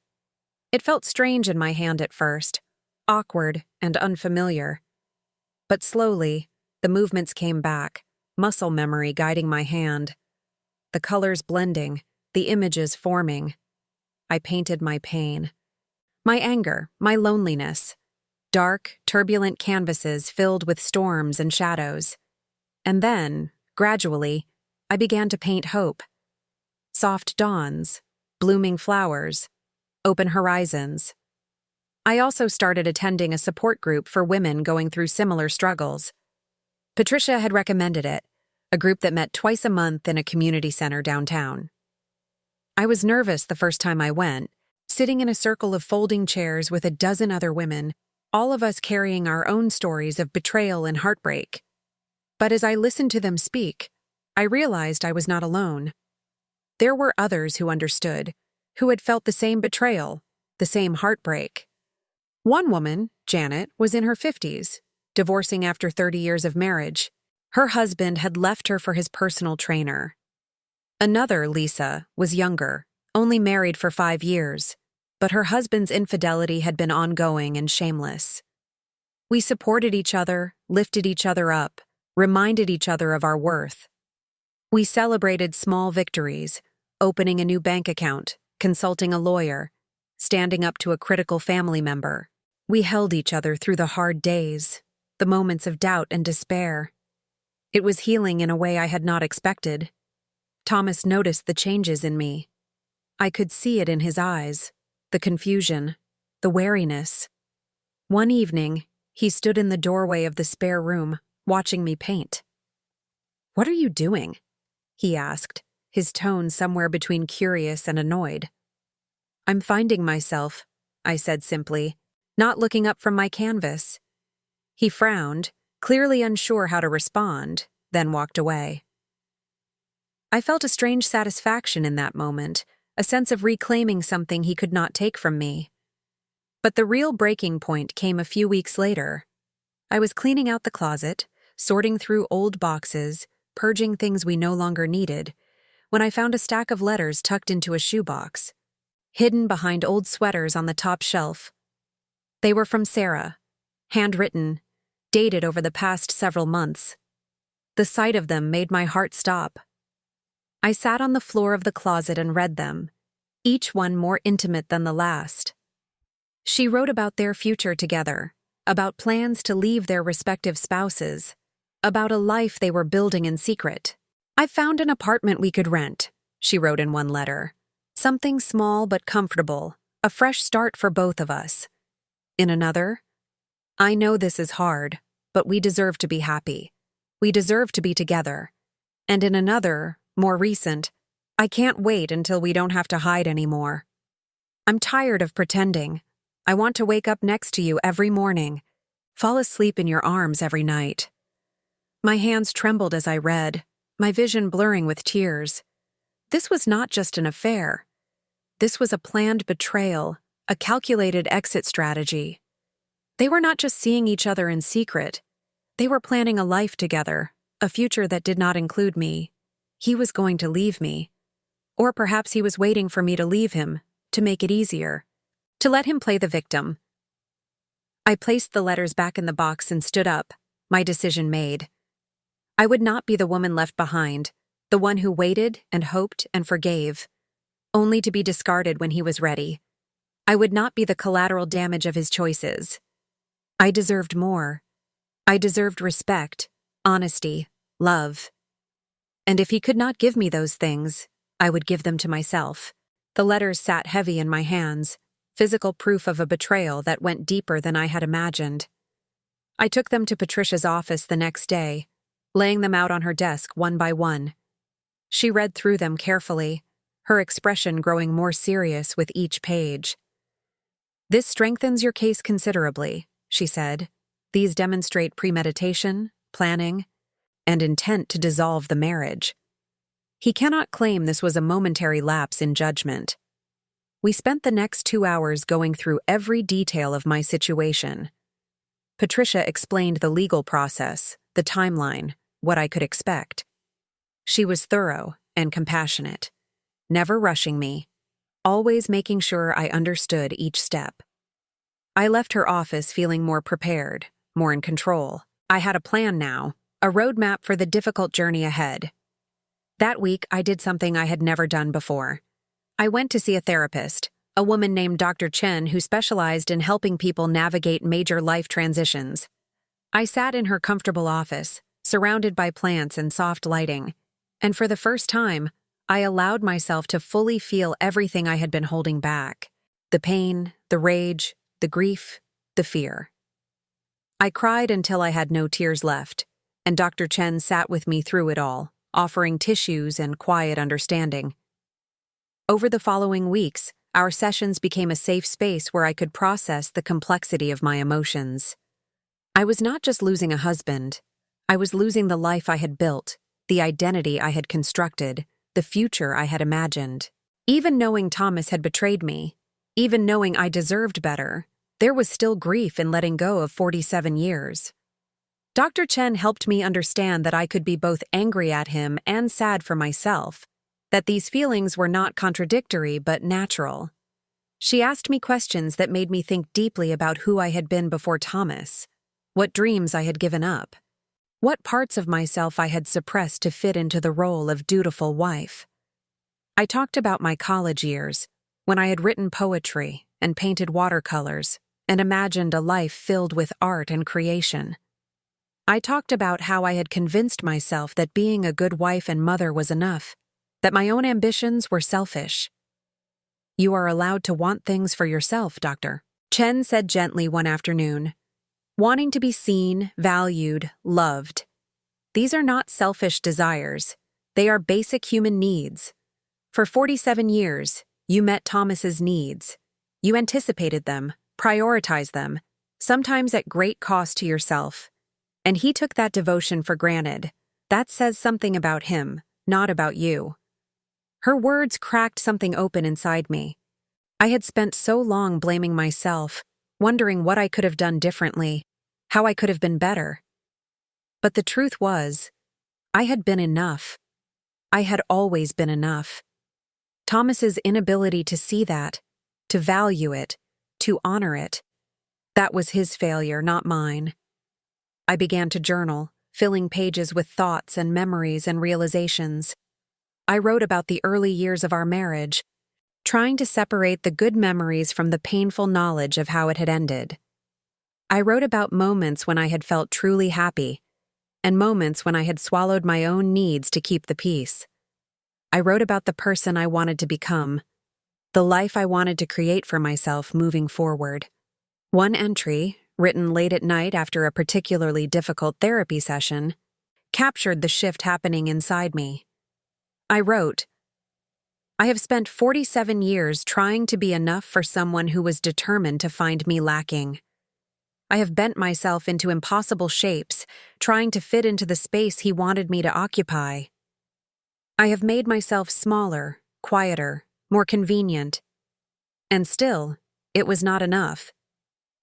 It felt strange in my hand at first, awkward and unfamiliar. But slowly, the movements came back, muscle memory guiding my hand. The colors blending, the images forming. I painted my pain. My anger, my loneliness. Dark, turbulent canvases filled with storms and shadows. And then, gradually, I began to paint hope. Soft dawns, blooming flowers, open horizons. I also started attending a support group for women going through similar struggles. Patricia had recommended it, a group that met twice a month in a community center downtown. I was nervous the first time I went, sitting in a circle of folding chairs with a dozen other women, all of us carrying our own stories of betrayal and heartbreak. But as I listened to them speak, I realized I was not alone. There were others who understood, who had felt the same betrayal, the same heartbreak. One woman, Janet, was in her 50s, divorcing after 30 years of marriage. Her husband had left her for his personal trainer. Another, Lisa, was younger, only married for 5 years, but her husband's infidelity had been ongoing and shameless. We supported each other, lifted each other up, reminded each other of our worth. We celebrated small victories, opening a new bank account, consulting a lawyer, standing up to a critical family member. We held each other through the hard days, the moments of doubt and despair. It was healing in a way I had not expected. Thomas noticed the changes in me. I could see it in his eyes, the confusion, the wariness. One evening, he stood in the doorway of the spare room, watching me paint. "What are you doing?" he asked, his tone somewhere between curious and annoyed. "I'm finding myself," I said simply, not looking up from my canvas. He frowned, clearly unsure how to respond, then walked away. I felt a strange satisfaction in that moment, a sense of reclaiming something he could not take from me. But the real breaking point came a few weeks later. I was cleaning out the closet, sorting through old boxes, purging things we no longer needed, when I found a stack of letters tucked into a shoebox, hidden behind old sweaters on the top shelf. They were from Sarah, handwritten, dated over the past several months. The sight of them made my heart stop. I sat on the floor of the closet and read them, each one more intimate than the last. She wrote about their future together, about plans to leave their respective spouses, about a life they were building in secret. "I found an apartment we could rent," she wrote in one letter. "Something small but comfortable, a fresh start for both of us." In another, "I know this is hard, but we deserve to be happy. We deserve to be together." And in another, more recent, "I can't wait until we don't have to hide anymore. I'm tired of pretending. I want to wake up next to you every morning, fall asleep in your arms every night." My hands trembled as I read, my vision blurring with tears. This was not just an affair. This was a planned betrayal, a calculated exit strategy. They were not just seeing each other in secret. They were planning a life together, a future that did not include me. He was going to leave me. Or perhaps he was waiting for me to leave him, to make it easier, to let him play the victim. I placed the letters back in the box and stood up, my decision made. I would not be the woman left behind, the one who waited and hoped and forgave, only to be discarded when he was ready. I would not be the collateral damage of his choices. I deserved more. I deserved respect, honesty, love. And if he could not give me those things, I would give them to myself. The letters sat heavy in my hands, physical proof of a betrayal that went deeper than I had imagined. I took them to Patricia's office the next day, laying them out on her desk one by one. She read through them carefully, her expression growing more serious with each page. "This strengthens your case considerably," she said. "These demonstrate premeditation, planning, and intent to dissolve the marriage. He cannot claim this was a momentary lapse in judgment." We spent the next 2 hours going through every detail of my situation. Patricia explained the legal process, the timeline, what I could expect. She was thorough and compassionate, never rushing me, always making sure I understood each step. I left her office feeling more prepared, more in control. I had a plan now, a roadmap for the difficult journey ahead. That week, I did something I had never done before. I went to see a therapist, a woman named Dr. Chen who specialized in helping people navigate major life transitions. I sat in her comfortable office, surrounded by plants and soft lighting, and for the first time, I allowed myself to fully feel everything I had been holding back: the pain, the rage, the grief, the fear. I cried until I had no tears left, and Dr. Chen sat with me through it all, offering tissues and quiet understanding. Over the following weeks, our sessions became a safe space where I could process the complexity of my emotions. I was not just losing a husband. I was losing the life I had built, the identity I had constructed, the future I had imagined. Even knowing Thomas had betrayed me, even knowing I deserved better, there was still grief in letting go of 47 years. Dr. Chen helped me understand that I could be both angry at him and sad for myself, that these feelings were not contradictory but natural. She asked me questions that made me think deeply about who I had been before Thomas, what dreams I had given up, what parts of myself I had suppressed to fit into the role of dutiful wife. I talked about my college years, when I had written poetry and painted watercolors and imagined a life filled with art and creation. I talked about how I had convinced myself that being a good wife and mother was enough, that my own ambitions were selfish. "You are allowed to want things for yourself, Doctor," Chen said gently one afternoon. "Wanting to be seen, valued, loved. These are not selfish desires. They are basic human needs. For 47 years, you met Thomas's needs. You anticipated them, prioritized them, sometimes at great cost to yourself. And he took that devotion for granted. That says something about him, not about you." Her words cracked something open inside me. I had spent so long blaming myself, wondering what I could have done differently, how I could have been better. But the truth was, I had been enough. I had always been enough. Thomas's inability to see that, to value it, to honor it, that was his failure, not mine. I began to journal, filling pages with thoughts and memories and realizations. I wrote about the early years of our marriage, trying to separate the good memories from the painful knowledge of how it had ended. I wrote about moments when I had felt truly happy, and moments when I had swallowed my own needs to keep the peace. I wrote about the person I wanted to become, the life I wanted to create for myself moving forward. One entry, written late at night after a particularly difficult therapy session, captured the shift happening inside me. I wrote, "I have spent 47 years trying to be enough for someone who was determined to find me lacking. I have bent myself into impossible shapes, trying to fit into the space he wanted me to occupy. I have made myself smaller, quieter, more convenient. And still, it was not enough.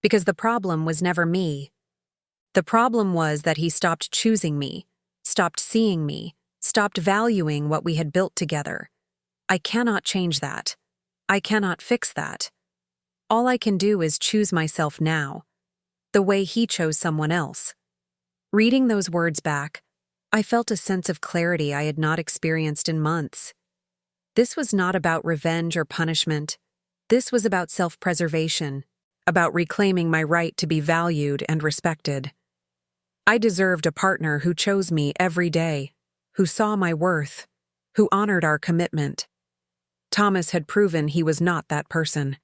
Because the problem was never me. The problem was that he stopped choosing me, stopped seeing me, stopped valuing what we had built together. I cannot change that. I cannot fix that. All I can do is choose myself now, the way he chose someone else." Reading those words back, I felt a sense of clarity I had not experienced in months. This was not about revenge or punishment. This was about self-preservation, about reclaiming my right to be valued and respected. I deserved a partner who chose me every day, who saw my worth, who honored our commitment. Thomas had proven he was not that person,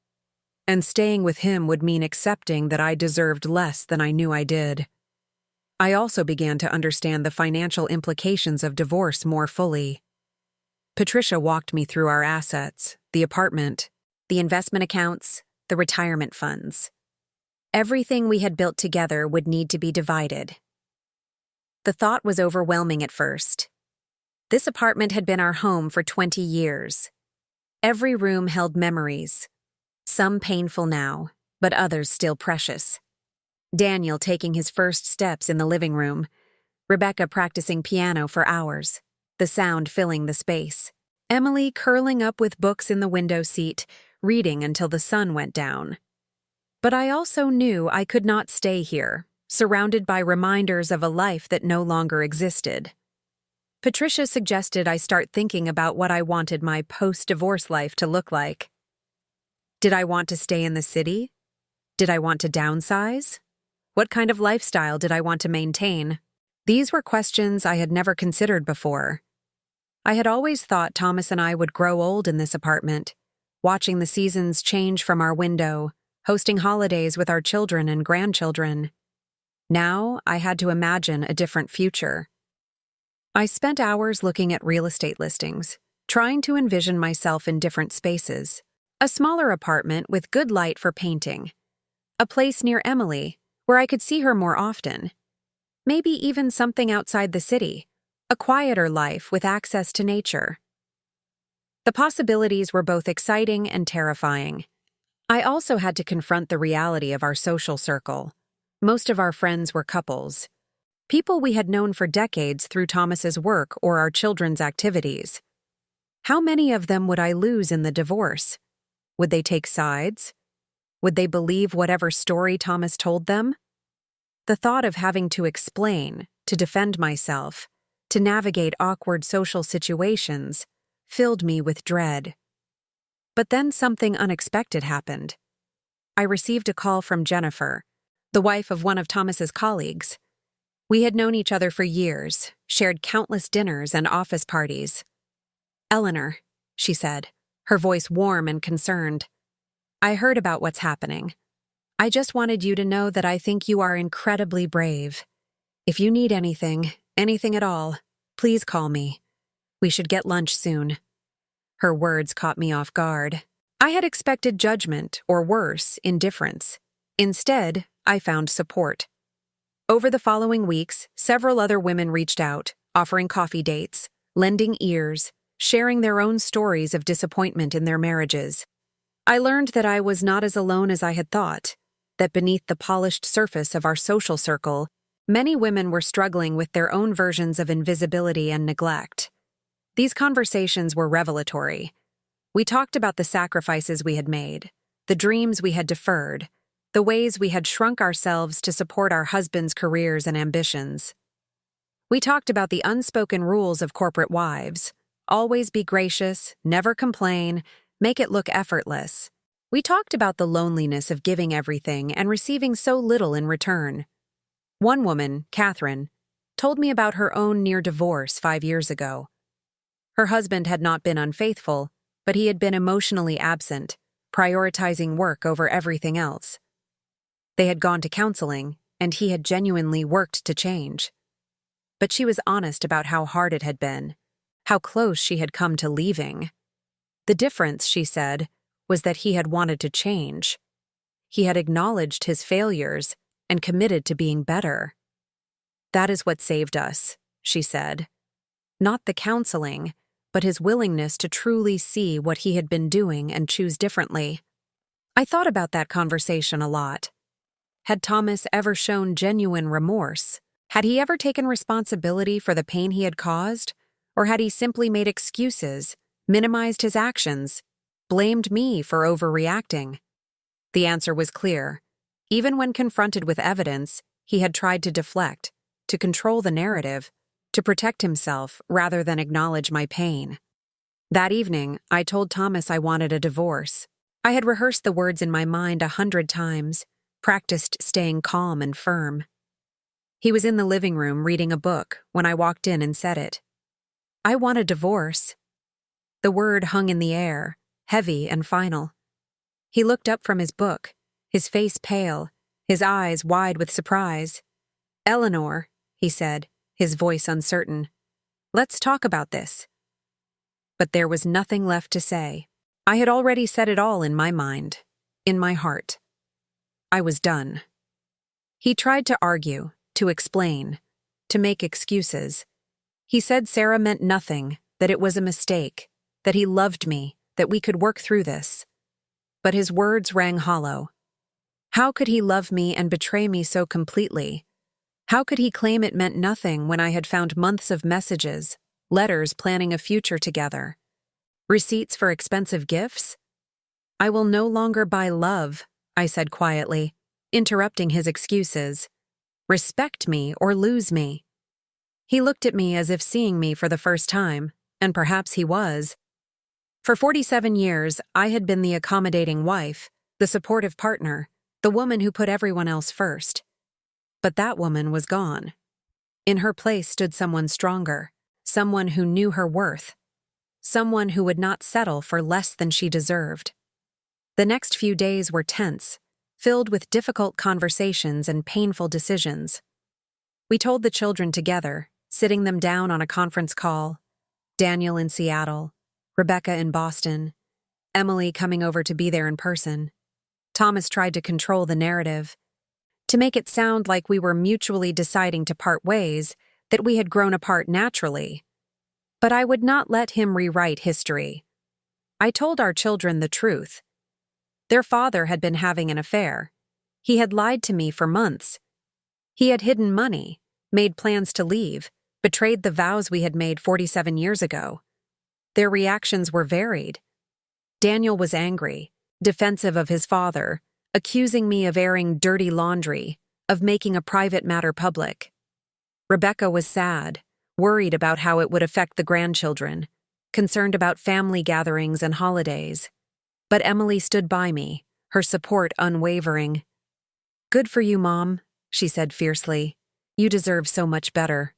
and staying with him would mean accepting that I deserved less than I knew I did. I also began to understand the financial implications of divorce more fully. Patricia walked me through our assets, the apartment, the investment accounts, the retirement funds. Everything we had built together would need to be divided. The thought was overwhelming at first. This apartment had been our home for 20 years. Every room held memories, some painful now, but others still precious. Daniel taking his first steps in the living room, Rebecca practicing piano for hours, the sound filling the space. Emily curling up with books in the window seat, reading until the sun went down. But I also knew I could not stay here, surrounded by reminders of a life that no longer existed. Patricia suggested I start thinking about what I wanted my post-divorce life to look like. Did I want to stay in the city? Did I want to downsize? What kind of lifestyle did I want to maintain? These were questions I had never considered before. I had always thought Thomas and I would grow old in this apartment, watching the seasons change from our window, hosting holidays with our children and grandchildren. Now I had to imagine a different future. I spent hours looking at real estate listings, trying to envision myself in different spaces. A smaller apartment with good light for painting. A place near Emily, where I could see her more often. Maybe even something outside the city. A quieter life with access to nature. The possibilities were both exciting and terrifying. I also had to confront the reality of our social circle. Most of our friends were couples. People we had known for decades through Thomas's work or our children's activities. How many of them would I lose in the divorce? Would they take sides? Would they believe whatever story Thomas told them? The thought of having to explain, to defend myself, to navigate awkward social situations, filled me with dread. But then something unexpected happened. I received a call from Jennifer, the wife of one of Thomas's colleagues. We had known each other for years, shared countless dinners and office parties. "Eleanor," she said, her voice warm and concerned, "I heard about what's happening. I just wanted you to know that I think you are incredibly brave. If you need anything at all, please call me. We should get lunch soon." Her words caught me off guard. I had expected judgment, or worse, indifference. Instead, I found support. Over the following weeks, several other women reached out, offering coffee dates, lending ears, sharing their own stories of disappointment in their marriages. I learned that I was not as alone as I had thought, that beneath the polished surface of our social circle, many women were struggling with their own versions of invisibility and neglect. These conversations were revelatory. We talked about the sacrifices we had made, the dreams we had deferred, the ways we had shrunk ourselves to support our husbands' careers and ambitions. We talked about the unspoken rules of corporate wives: always be gracious, never complain, make it look effortless. We talked about the loneliness of giving everything and receiving so little in return. One woman, Catherine, told me about her own near divorce 5 years ago. Her husband had not been unfaithful, but he had been emotionally absent, prioritizing work over everything else. They had gone to counseling, and he had genuinely worked to change. But she was honest about how hard it had been, how close she had come to leaving. The difference, she said, was that he had wanted to change. He had acknowledged his failures and committed to being better. "That is what saved us," she said. Not the counseling, but his willingness to truly see what he had been doing and choose differently. I thought about that conversation a lot. Had Thomas ever shown genuine remorse? Had he ever taken responsibility for the pain he had caused? Or had he simply made excuses, minimized his actions, blamed me for overreacting? The answer was clear. Even when confronted with evidence, he had tried to deflect, to control the narrative, to protect himself rather than acknowledge my pain. That evening, I told Thomas I wanted a divorce. I had rehearsed the words in my mind 100 times, practiced staying calm and firm. He was in the living room reading a book when I walked in and said it. "I want a divorce." The word hung in the air, heavy and final. He looked up from his book, his face pale, his eyes wide with surprise. "Eleanor," he said, his voice uncertain, "let's talk about this." But there was nothing left to say. I had already said it all in my mind, in my heart. I was done. He tried to argue, to explain, to make excuses. He said Sarah meant nothing, that it was a mistake, that he loved me, that we could work through this. But his words rang hollow. How could he love me and betray me so completely? How could he claim it meant nothing when I had found months of messages, letters planning a future together, receipts for expensive gifts? "I will no longer buy love," I said quietly, interrupting his excuses. "Respect me or lose me." He looked at me as if seeing me for the first time, and perhaps he was. For 47 years, I had been the accommodating wife, the supportive partner, the woman who put everyone else first. But that woman was gone. In her place stood someone stronger, someone who knew her worth, someone who would not settle for less than she deserved. The next few days were tense, filled with difficult conversations and painful decisions. We told the children together, sitting them down on a conference call, Daniel in Seattle, Rebecca in Boston, Emily coming over to be there in person. Thomas tried to control the narrative, to make it sound like we were mutually deciding to part ways, that we had grown apart naturally. But I would not let him rewrite history. I told our children the truth. Their father had been having an affair. He had lied to me for months. He had hidden money, made plans to leave, betrayed the vows we had made 47 years ago. Their reactions were varied. Daniel was angry, defensive of his father, accusing me of airing dirty laundry, of making a private matter public. Rebecca was sad, worried about how it would affect the grandchildren, concerned about family gatherings and holidays. But Emily stood by me, her support unwavering. "Good for you, Mom," she said fiercely. "You deserve so much better."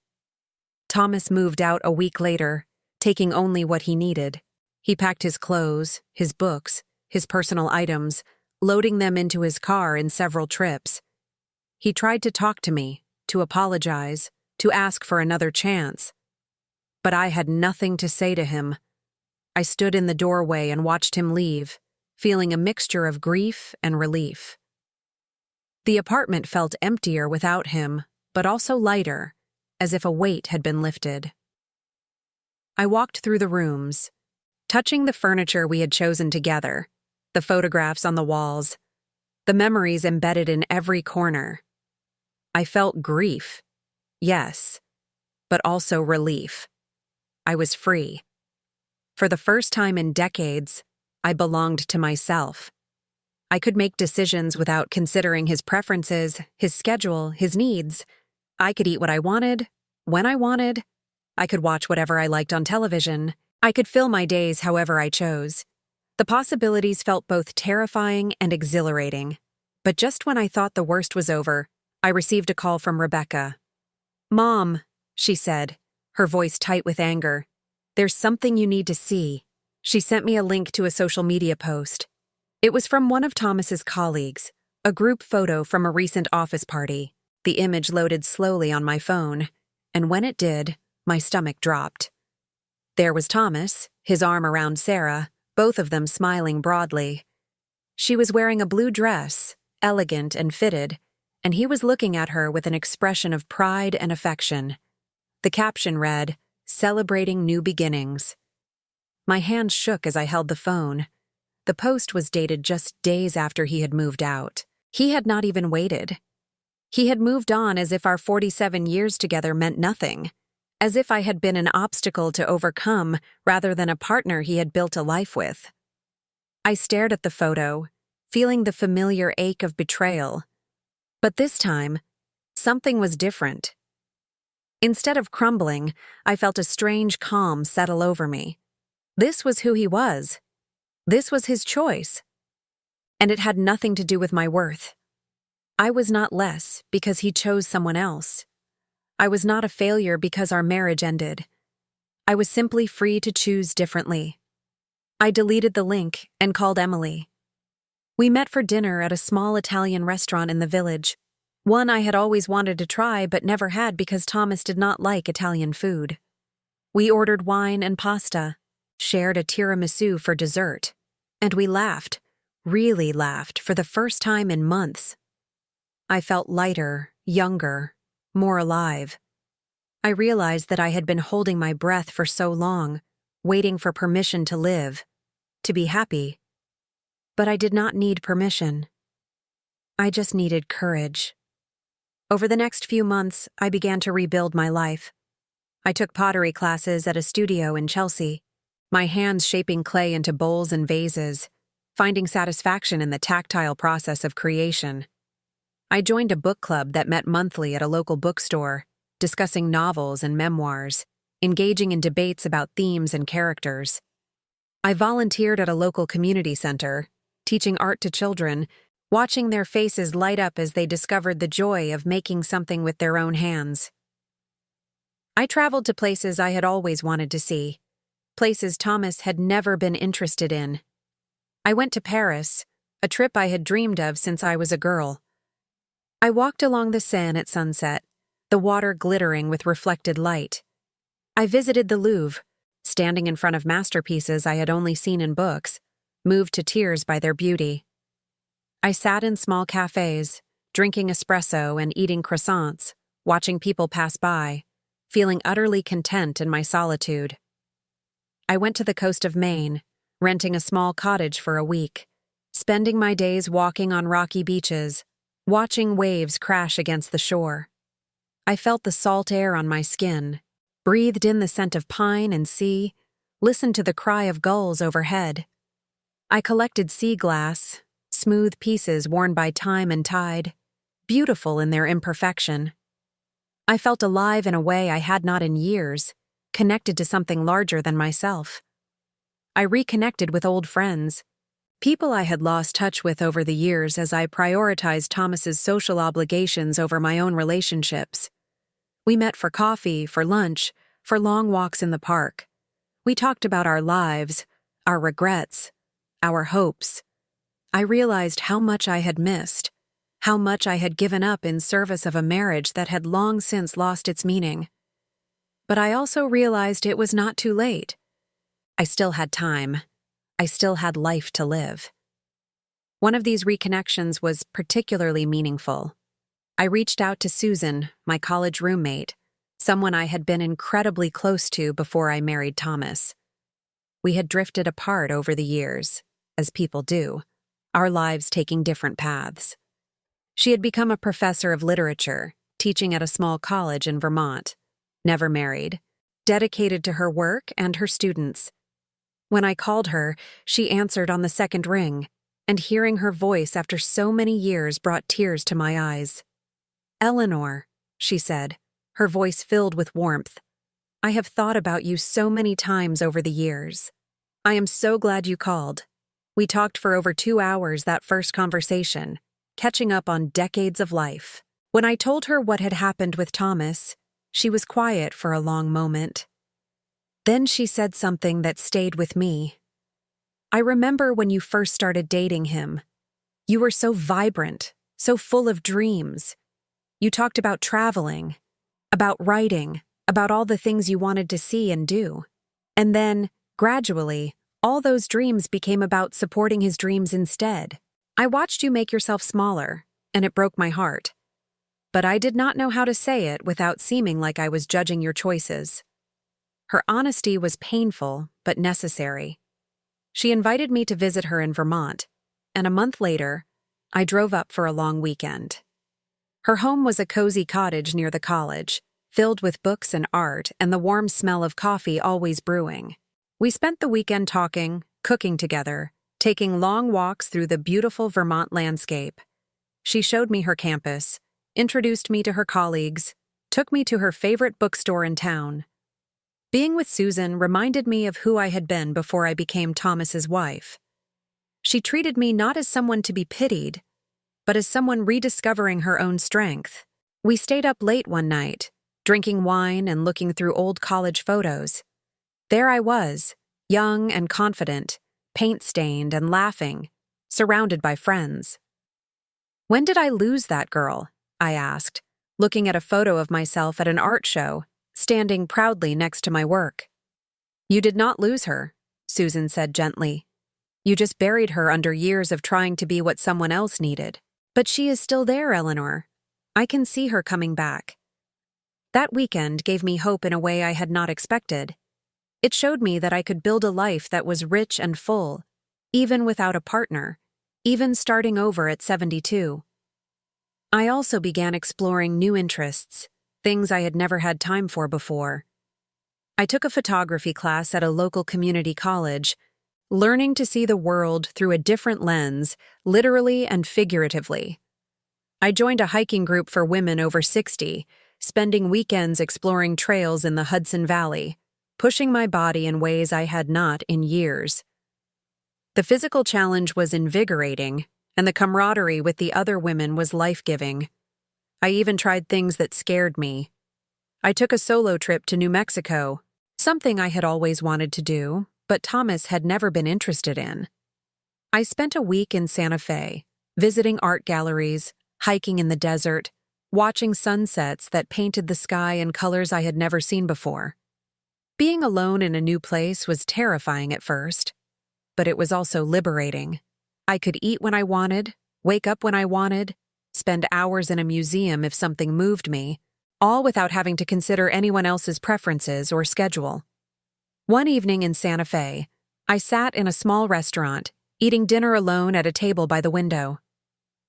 Thomas moved out a week later, taking only what he needed. He packed his clothes, his books, his personal items, loading them into his car in several trips. He tried to talk to me, to apologize, to ask for another chance. But I had nothing to say to him. I stood in the doorway and watched him leave, feeling a mixture of grief and relief. The apartment felt emptier without him, but also lighter, as if a weight had been lifted. I walked through the rooms, touching the furniture we had chosen together, the photographs on the walls, the memories embedded in every corner. I felt grief, yes, but also relief. I was free. For the first time in decades, I belonged to myself. I could make decisions without considering his preferences, his schedule, his needs. I could eat what I wanted, when I wanted. I could watch whatever I liked on television. I could fill my days however I chose. The possibilities felt both terrifying and exhilarating. But just when I thought the worst was over, I received a call from Rebecca. "Mom," she said, her voice tight with anger. "There's something you need to see." She sent me a link to a social media post. It was from one of Thomas's colleagues, a group photo from a recent office party. The image loaded slowly on my phone, and when it did, my stomach dropped. There was Thomas, his arm around Sarah, both of them smiling broadly. She was wearing a blue dress, elegant and fitted, and he was looking at her with an expression of pride and affection. The caption read, "Celebrating New Beginnings." My hands shook as I held the phone. The post was dated just days after he had moved out. He had not even waited. He had moved on as if our 47 years together meant nothing, as if I had been an obstacle to overcome rather than a partner he had built a life with. I stared at the photo, feeling the familiar ache of betrayal. But this time, something was different. Instead of crumbling, I felt a strange calm settle over me. This was who he was. This was his choice. And it had nothing to do with my worth. I was not less because he chose someone else. I was not a failure because our marriage ended. I was simply free to choose differently. I deleted the link and called Emily. We met for dinner at a small Italian restaurant in the village, one I had always wanted to try but never had because Thomas did not like Italian food. We ordered wine and pasta, shared a tiramisu for dessert, and we laughed, really laughed, for the first time in months. I felt lighter, younger, more alive. I realized that I had been holding my breath for so long, waiting for permission to live, to be happy. But I did not need permission. I just needed courage. Over the next few months, I began to rebuild my life. I took pottery classes at a studio in Chelsea, my hands shaping clay into bowls and vases, finding satisfaction in the tactile process of creation. I joined a book club that met monthly at a local bookstore, discussing novels and memoirs, engaging in debates about themes and characters. I volunteered at a local community center, teaching art to children, watching their faces light up as they discovered the joy of making something with their own hands. I traveled to places I had always wanted to see, places Thomas had never been interested in. I went to Paris, a trip I had dreamed of since I was a girl. I walked along the Seine at sunset, the water glittering with reflected light. I visited the Louvre, standing in front of masterpieces I had only seen in books, moved to tears by their beauty. I sat in small cafes, drinking espresso and eating croissants, watching people pass by, feeling utterly content in my solitude. I went to the coast of Maine, renting a small cottage for a week, spending my days walking on rocky beaches, watching waves crash against the shore. I felt the salt air on my skin, breathed in the scent of pine and sea, listened to the cry of gulls overhead. I collected sea glass, smooth pieces worn by time and tide, beautiful in their imperfection. I felt alive in a way I had not in years, connected to something larger than myself. I reconnected with old friends, people I had lost touch with over the years as I prioritized Thomas's social obligations over my own relationships. We met for coffee, for lunch, for long walks in the park. We talked about our lives, our regrets, our hopes. I realized how much I had missed, how much I had given up in service of a marriage that had long since lost its meaning. But I also realized it was not too late. I still had time. I still had life to live. One of these reconnections was particularly meaningful. I reached out to Susan, my college roommate, someone I had been incredibly close to before I married Thomas. We had drifted apart over the years, as people do, our lives taking different paths. She had become a professor of literature, teaching at a small college in Vermont, never married, dedicated to her work and her students. When I called her, she answered on the second ring, and hearing her voice after so many years brought tears to my eyes. "Eleanor," she said, her voice filled with warmth, "I have thought about you so many times over the years. I am so glad you called." We talked for over 2 hours that first conversation, catching up on decades of life. When I told her what had happened with Thomas, she was quiet for a long moment. Then she said something that stayed with me. "I remember when you first started dating him. You were so vibrant, so full of dreams. You talked about traveling, about writing, about all the things you wanted to see and do. And then, gradually, all those dreams became about supporting his dreams instead. I watched you make yourself smaller, and it broke my heart. But I did not know how to say it without seeming like I was judging your choices." Her honesty was painful, but necessary. She invited me to visit her in Vermont, and a month later, I drove up for a long weekend. Her home was a cozy cottage near the college, filled with books and art and the warm smell of coffee always brewing. We spent the weekend talking, cooking together, taking long walks through the beautiful Vermont landscape. She showed me her campus, introduced me to her colleagues, took me to her favorite bookstore in town. Being with Susan reminded me of who I had been before I became Thomas's wife. She treated me not as someone to be pitied, but as someone rediscovering her own strength. We stayed up late one night, drinking wine and looking through old college photos. There I was, young and confident, paint-stained and laughing, surrounded by friends. "When did I lose that girl?" I asked, looking at a photo of myself at an art show, standing proudly next to my work. "You did not lose her," Susan said gently. "You just buried her under years of trying to be what someone else needed. But she is still there, Eleanor. I can see her coming back." That weekend gave me hope in a way I had not expected. It showed me that I could build a life that was rich and full, even without a partner, even starting over at 72. I also began exploring new interests, things I had never had time for before. I took a photography class at a local community college, learning to see the world through a different lens, literally and figuratively. I joined a hiking group for women over 60, spending weekends exploring trails in the Hudson Valley, pushing my body in ways I had not in years. The physical challenge was invigorating, and the camaraderie with the other women was life-giving. I even tried things that scared me. I took a solo trip to New Mexico, something I had always wanted to do, but Thomas had never been interested in. I spent a week in Santa Fe, visiting art galleries, hiking in the desert, watching sunsets that painted the sky in colors I had never seen before. Being alone in a new place was terrifying at first, but it was also liberating. I could eat when I wanted, wake up when I wanted, spend hours in a museum if something moved me, all without having to consider anyone else's preferences or schedule. One evening in Santa Fe, I sat in a small restaurant, eating dinner alone at a table by the window.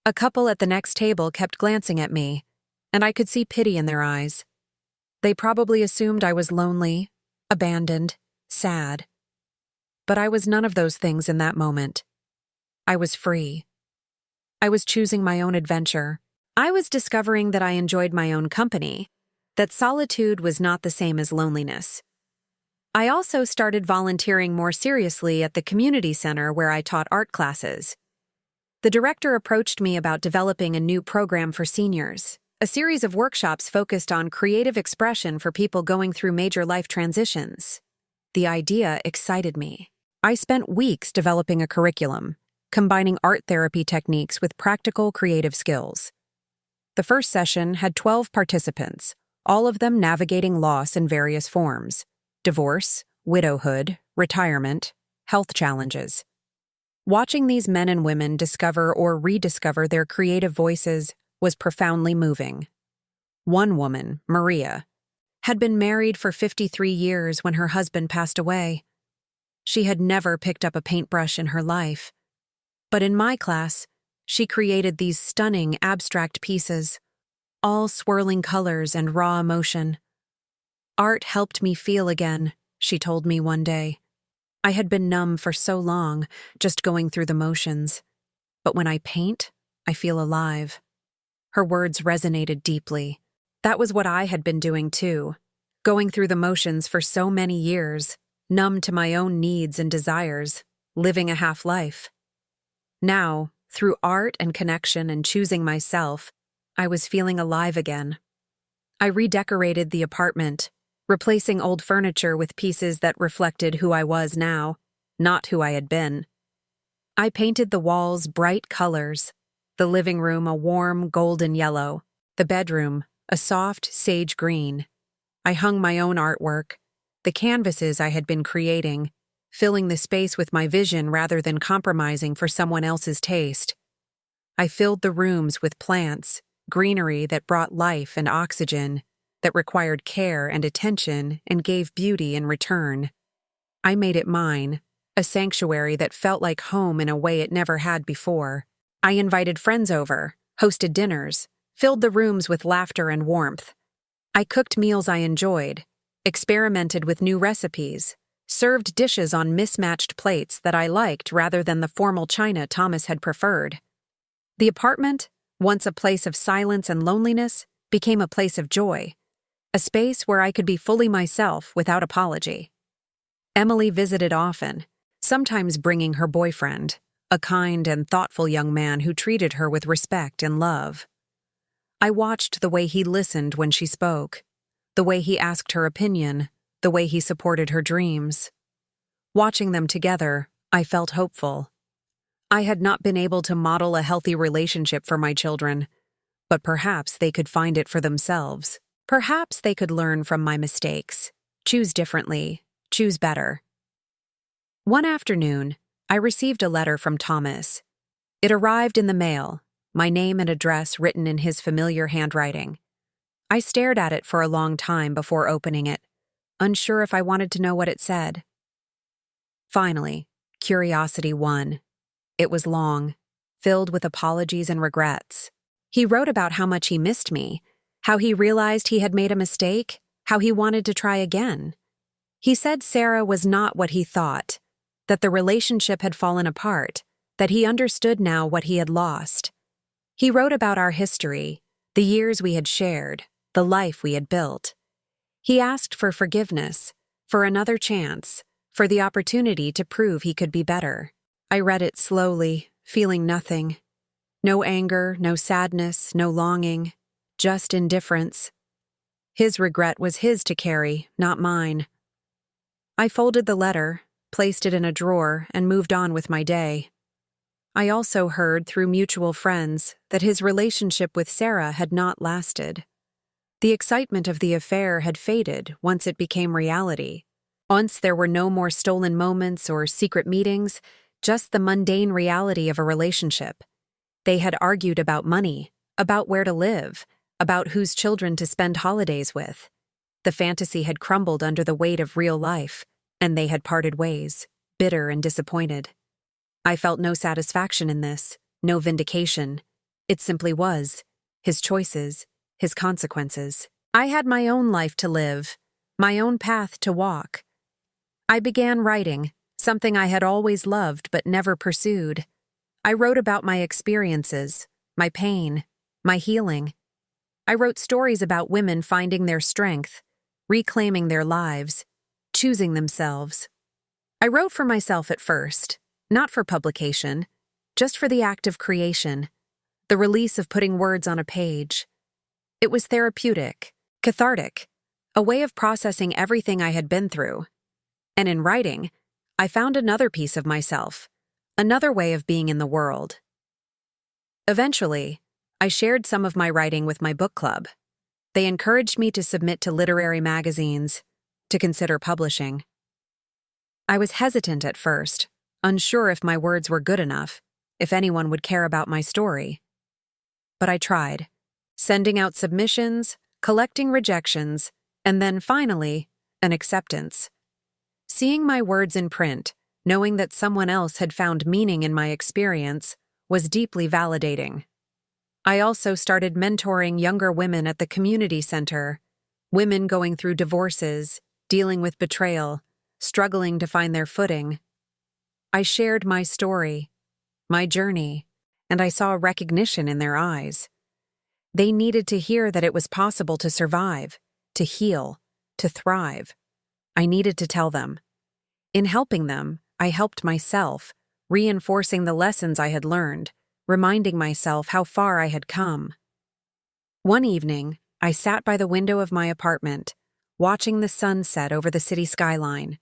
A couple at the next table kept glancing at me, and I could see pity in their eyes. They probably assumed I was lonely, abandoned, sad, but I was none of those things in that moment. I was free. I was choosing my own adventure. I was discovering that I enjoyed my own company, that solitude was not the same as loneliness. I also started volunteering more seriously at the community center where I taught art classes. The director approached me about developing a new program for seniors, a series of workshops focused on creative expression for people going through major life transitions. The idea excited me. I spent weeks developing a curriculum, combining art therapy techniques with practical creative skills. The first session had 12 participants, all of them navigating loss in various forms: divorce, widowhood, retirement, health challenges. Watching these men and women discover or rediscover their creative voices was profoundly moving. One woman, Maria, had been married for 53 years when her husband passed away. She had never picked up a paintbrush in her life. But in my class, she created these stunning abstract pieces, all swirling colors and raw emotion. "Art helped me feel again," she told me one day. "I had been numb for so long, just going through the motions. But when I paint, I feel alive." Her words resonated deeply. That was what I had been doing too, going through the motions for so many years, numb to my own needs and desires, living a half-life. Now, through art and connection and choosing myself, I was feeling alive again. I redecorated the apartment, replacing old furniture with pieces that reflected who I was now, not who I had been. I painted the walls bright colors, the living room a warm golden yellow, the bedroom a soft sage green. I hung my own artwork, the canvases I had been creating, filling the space with my vision rather than compromising for someone else's taste. I filled the rooms with plants, greenery that brought life and oxygen, that required care and attention and gave beauty in return. I made it mine, a sanctuary that felt like home in a way it never had before. I invited friends over, hosted dinners, filled the rooms with laughter and warmth. I cooked meals I enjoyed, experimented with new recipes, served dishes on mismatched plates that I liked rather than the formal china Thomas had preferred. The apartment, once a place of silence and loneliness, became a place of joy, a space where I could be fully myself without apology. Emily visited often, sometimes bringing her boyfriend, a kind and thoughtful young man who treated her with respect and love. I watched the way he listened when she spoke, the way he asked her opinion, the way he supported her dreams. Watching them together, I felt hopeful. I had not been able to model a healthy relationship for my children, but perhaps they could find it for themselves. Perhaps they could learn from my mistakes, choose differently, choose better. One afternoon, I received a letter from Thomas. It arrived in the mail, my name and address written in his familiar handwriting. I stared at it for a long time before opening it, unsure if I wanted to know what it said. Finally, curiosity won. It was long, filled with apologies and regrets. He wrote about how much he missed me, how he realized he had made a mistake, how he wanted to try again. He said Sarah was not what he thought, that the relationship had fallen apart, that he understood now what he had lost. He wrote about our history, the years we had shared, the life we had built. He asked for forgiveness, for another chance, for the opportunity to prove he could be better. I read it slowly, feeling nothing. No anger, no sadness, no longing, just indifference. His regret was his to carry, not mine. I folded the letter, placed it in a drawer, and moved on with my day. I also heard through mutual friends that his relationship with Sarah had not lasted. The excitement of the affair had faded once it became reality. Once there were no more stolen moments or secret meetings, just the mundane reality of a relationship. They had argued about money, about where to live, about whose children to spend holidays with. The fantasy had crumbled under the weight of real life, and they had parted ways, bitter and disappointed. I felt no satisfaction in this, no vindication. It simply was. His choices, his consequences. I had my own life to live, my own path to walk. I began writing, something I had always loved but never pursued. I wrote about my experiences, my pain, my healing. I wrote stories about women finding their strength, reclaiming their lives, choosing themselves. I wrote for myself at first, not for publication, just for the act of creation, the release of putting words on a page. It was therapeutic, cathartic, a way of processing everything I had been through. And in writing, I found another piece of myself, another way of being in the world. Eventually, I shared some of my writing with my book club. They encouraged me to submit to literary magazines, to consider publishing. I was hesitant at first, unsure if my words were good enough, if anyone would care about my story. But I tried, sending out submissions, collecting rejections, and then finally, an acceptance. Seeing my words in print, knowing that someone else had found meaning in my experience, was deeply validating. I also started mentoring younger women at the community center, women going through divorces, dealing with betrayal, struggling to find their footing. I shared my story, my journey, and I saw recognition in their eyes. They needed to hear that it was possible to survive, to heal, to thrive. I needed to tell them. In helping them, I helped myself, reinforcing the lessons I had learned, reminding myself how far I had come. One evening, I sat by the window of my apartment, watching the sun set over the city skyline.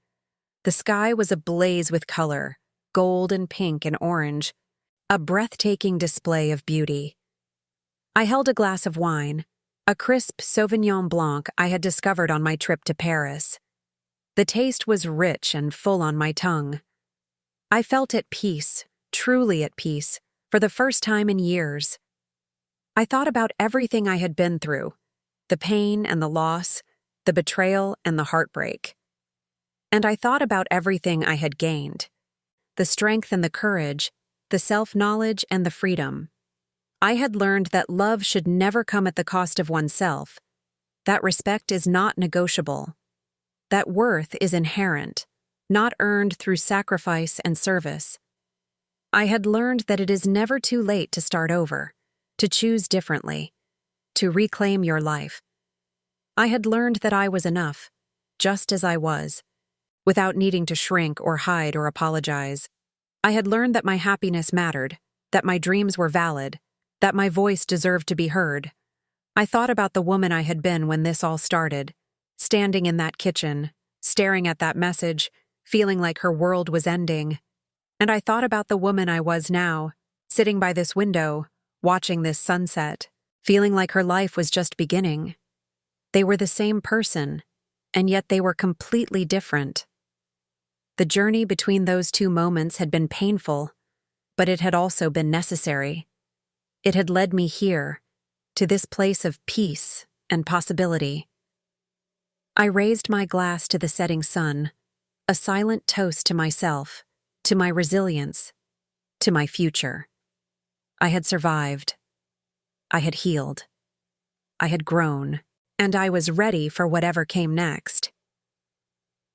The sky was ablaze with color, gold and pink and orange, a breathtaking display of beauty. I held a glass of wine, a crisp Sauvignon Blanc I had discovered on my trip to Paris. The taste was rich and full on my tongue. I felt at peace, truly at peace, for the first time in years. I thought about everything I had been through, the pain and the loss, the betrayal and the heartbreak. And I thought about everything I had gained, the strength and the courage, the self-knowledge and the freedom. I had learned that love should never come at the cost of oneself, that respect is not negotiable, that worth is inherent, not earned through sacrifice and service. I had learned that it is never too late to start over, to choose differently, to reclaim your life. I had learned that I was enough, just as I was, without needing to shrink or hide or apologize. I had learned that my happiness mattered, that my dreams were valid, that my voice deserved to be heard. I thought about the woman I had been when this all started, standing in that kitchen, staring at that message, feeling like her world was ending. And I thought about the woman I was now, sitting by this window, watching this sunset, feeling like her life was just beginning. They were the same person, and yet they were completely different. The journey between those two moments had been painful, but it had also been necessary. It had led me here, to this place of peace and possibility. I raised my glass to the setting sun, a silent toast to myself, to my resilience, to my future. I had survived. I had healed. I had grown, and I was ready for whatever came next.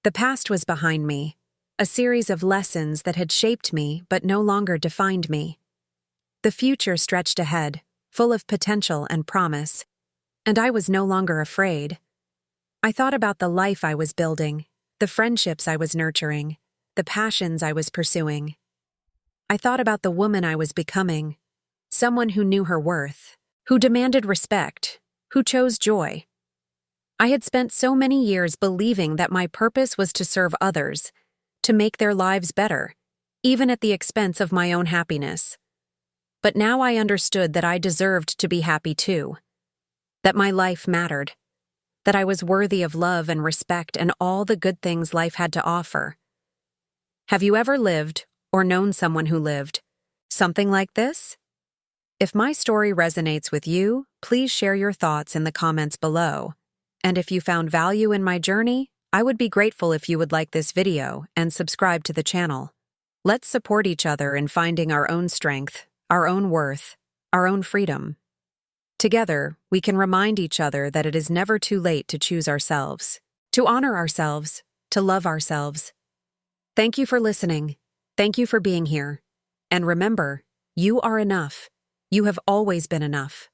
The past was behind me, a series of lessons that had shaped me but no longer defined me. The future stretched ahead, full of potential and promise, and I was no longer afraid. I thought about the life I was building, the friendships I was nurturing, the passions I was pursuing. I thought about the woman I was becoming, someone who knew her worth, who demanded respect, who chose joy. I had spent so many years believing that my purpose was to serve others, to make their lives better, even at the expense of my own happiness. But now I understood that I deserved to be happy too, that my life mattered, that I was worthy of love and respect and all the good things life had to offer. Have you ever lived, or known someone who lived, something like this? If my story resonates with you, please share your thoughts in the comments below. And if you found value in my journey, I would be grateful if you would like this video and subscribe to the channel. Let's support each other in finding our own strength, our own worth, our own freedom. Together, we can remind each other that it is never too late to choose ourselves, to honor ourselves, to love ourselves. Thank you for listening. Thank you for being here. And remember, you are enough. You have always been enough.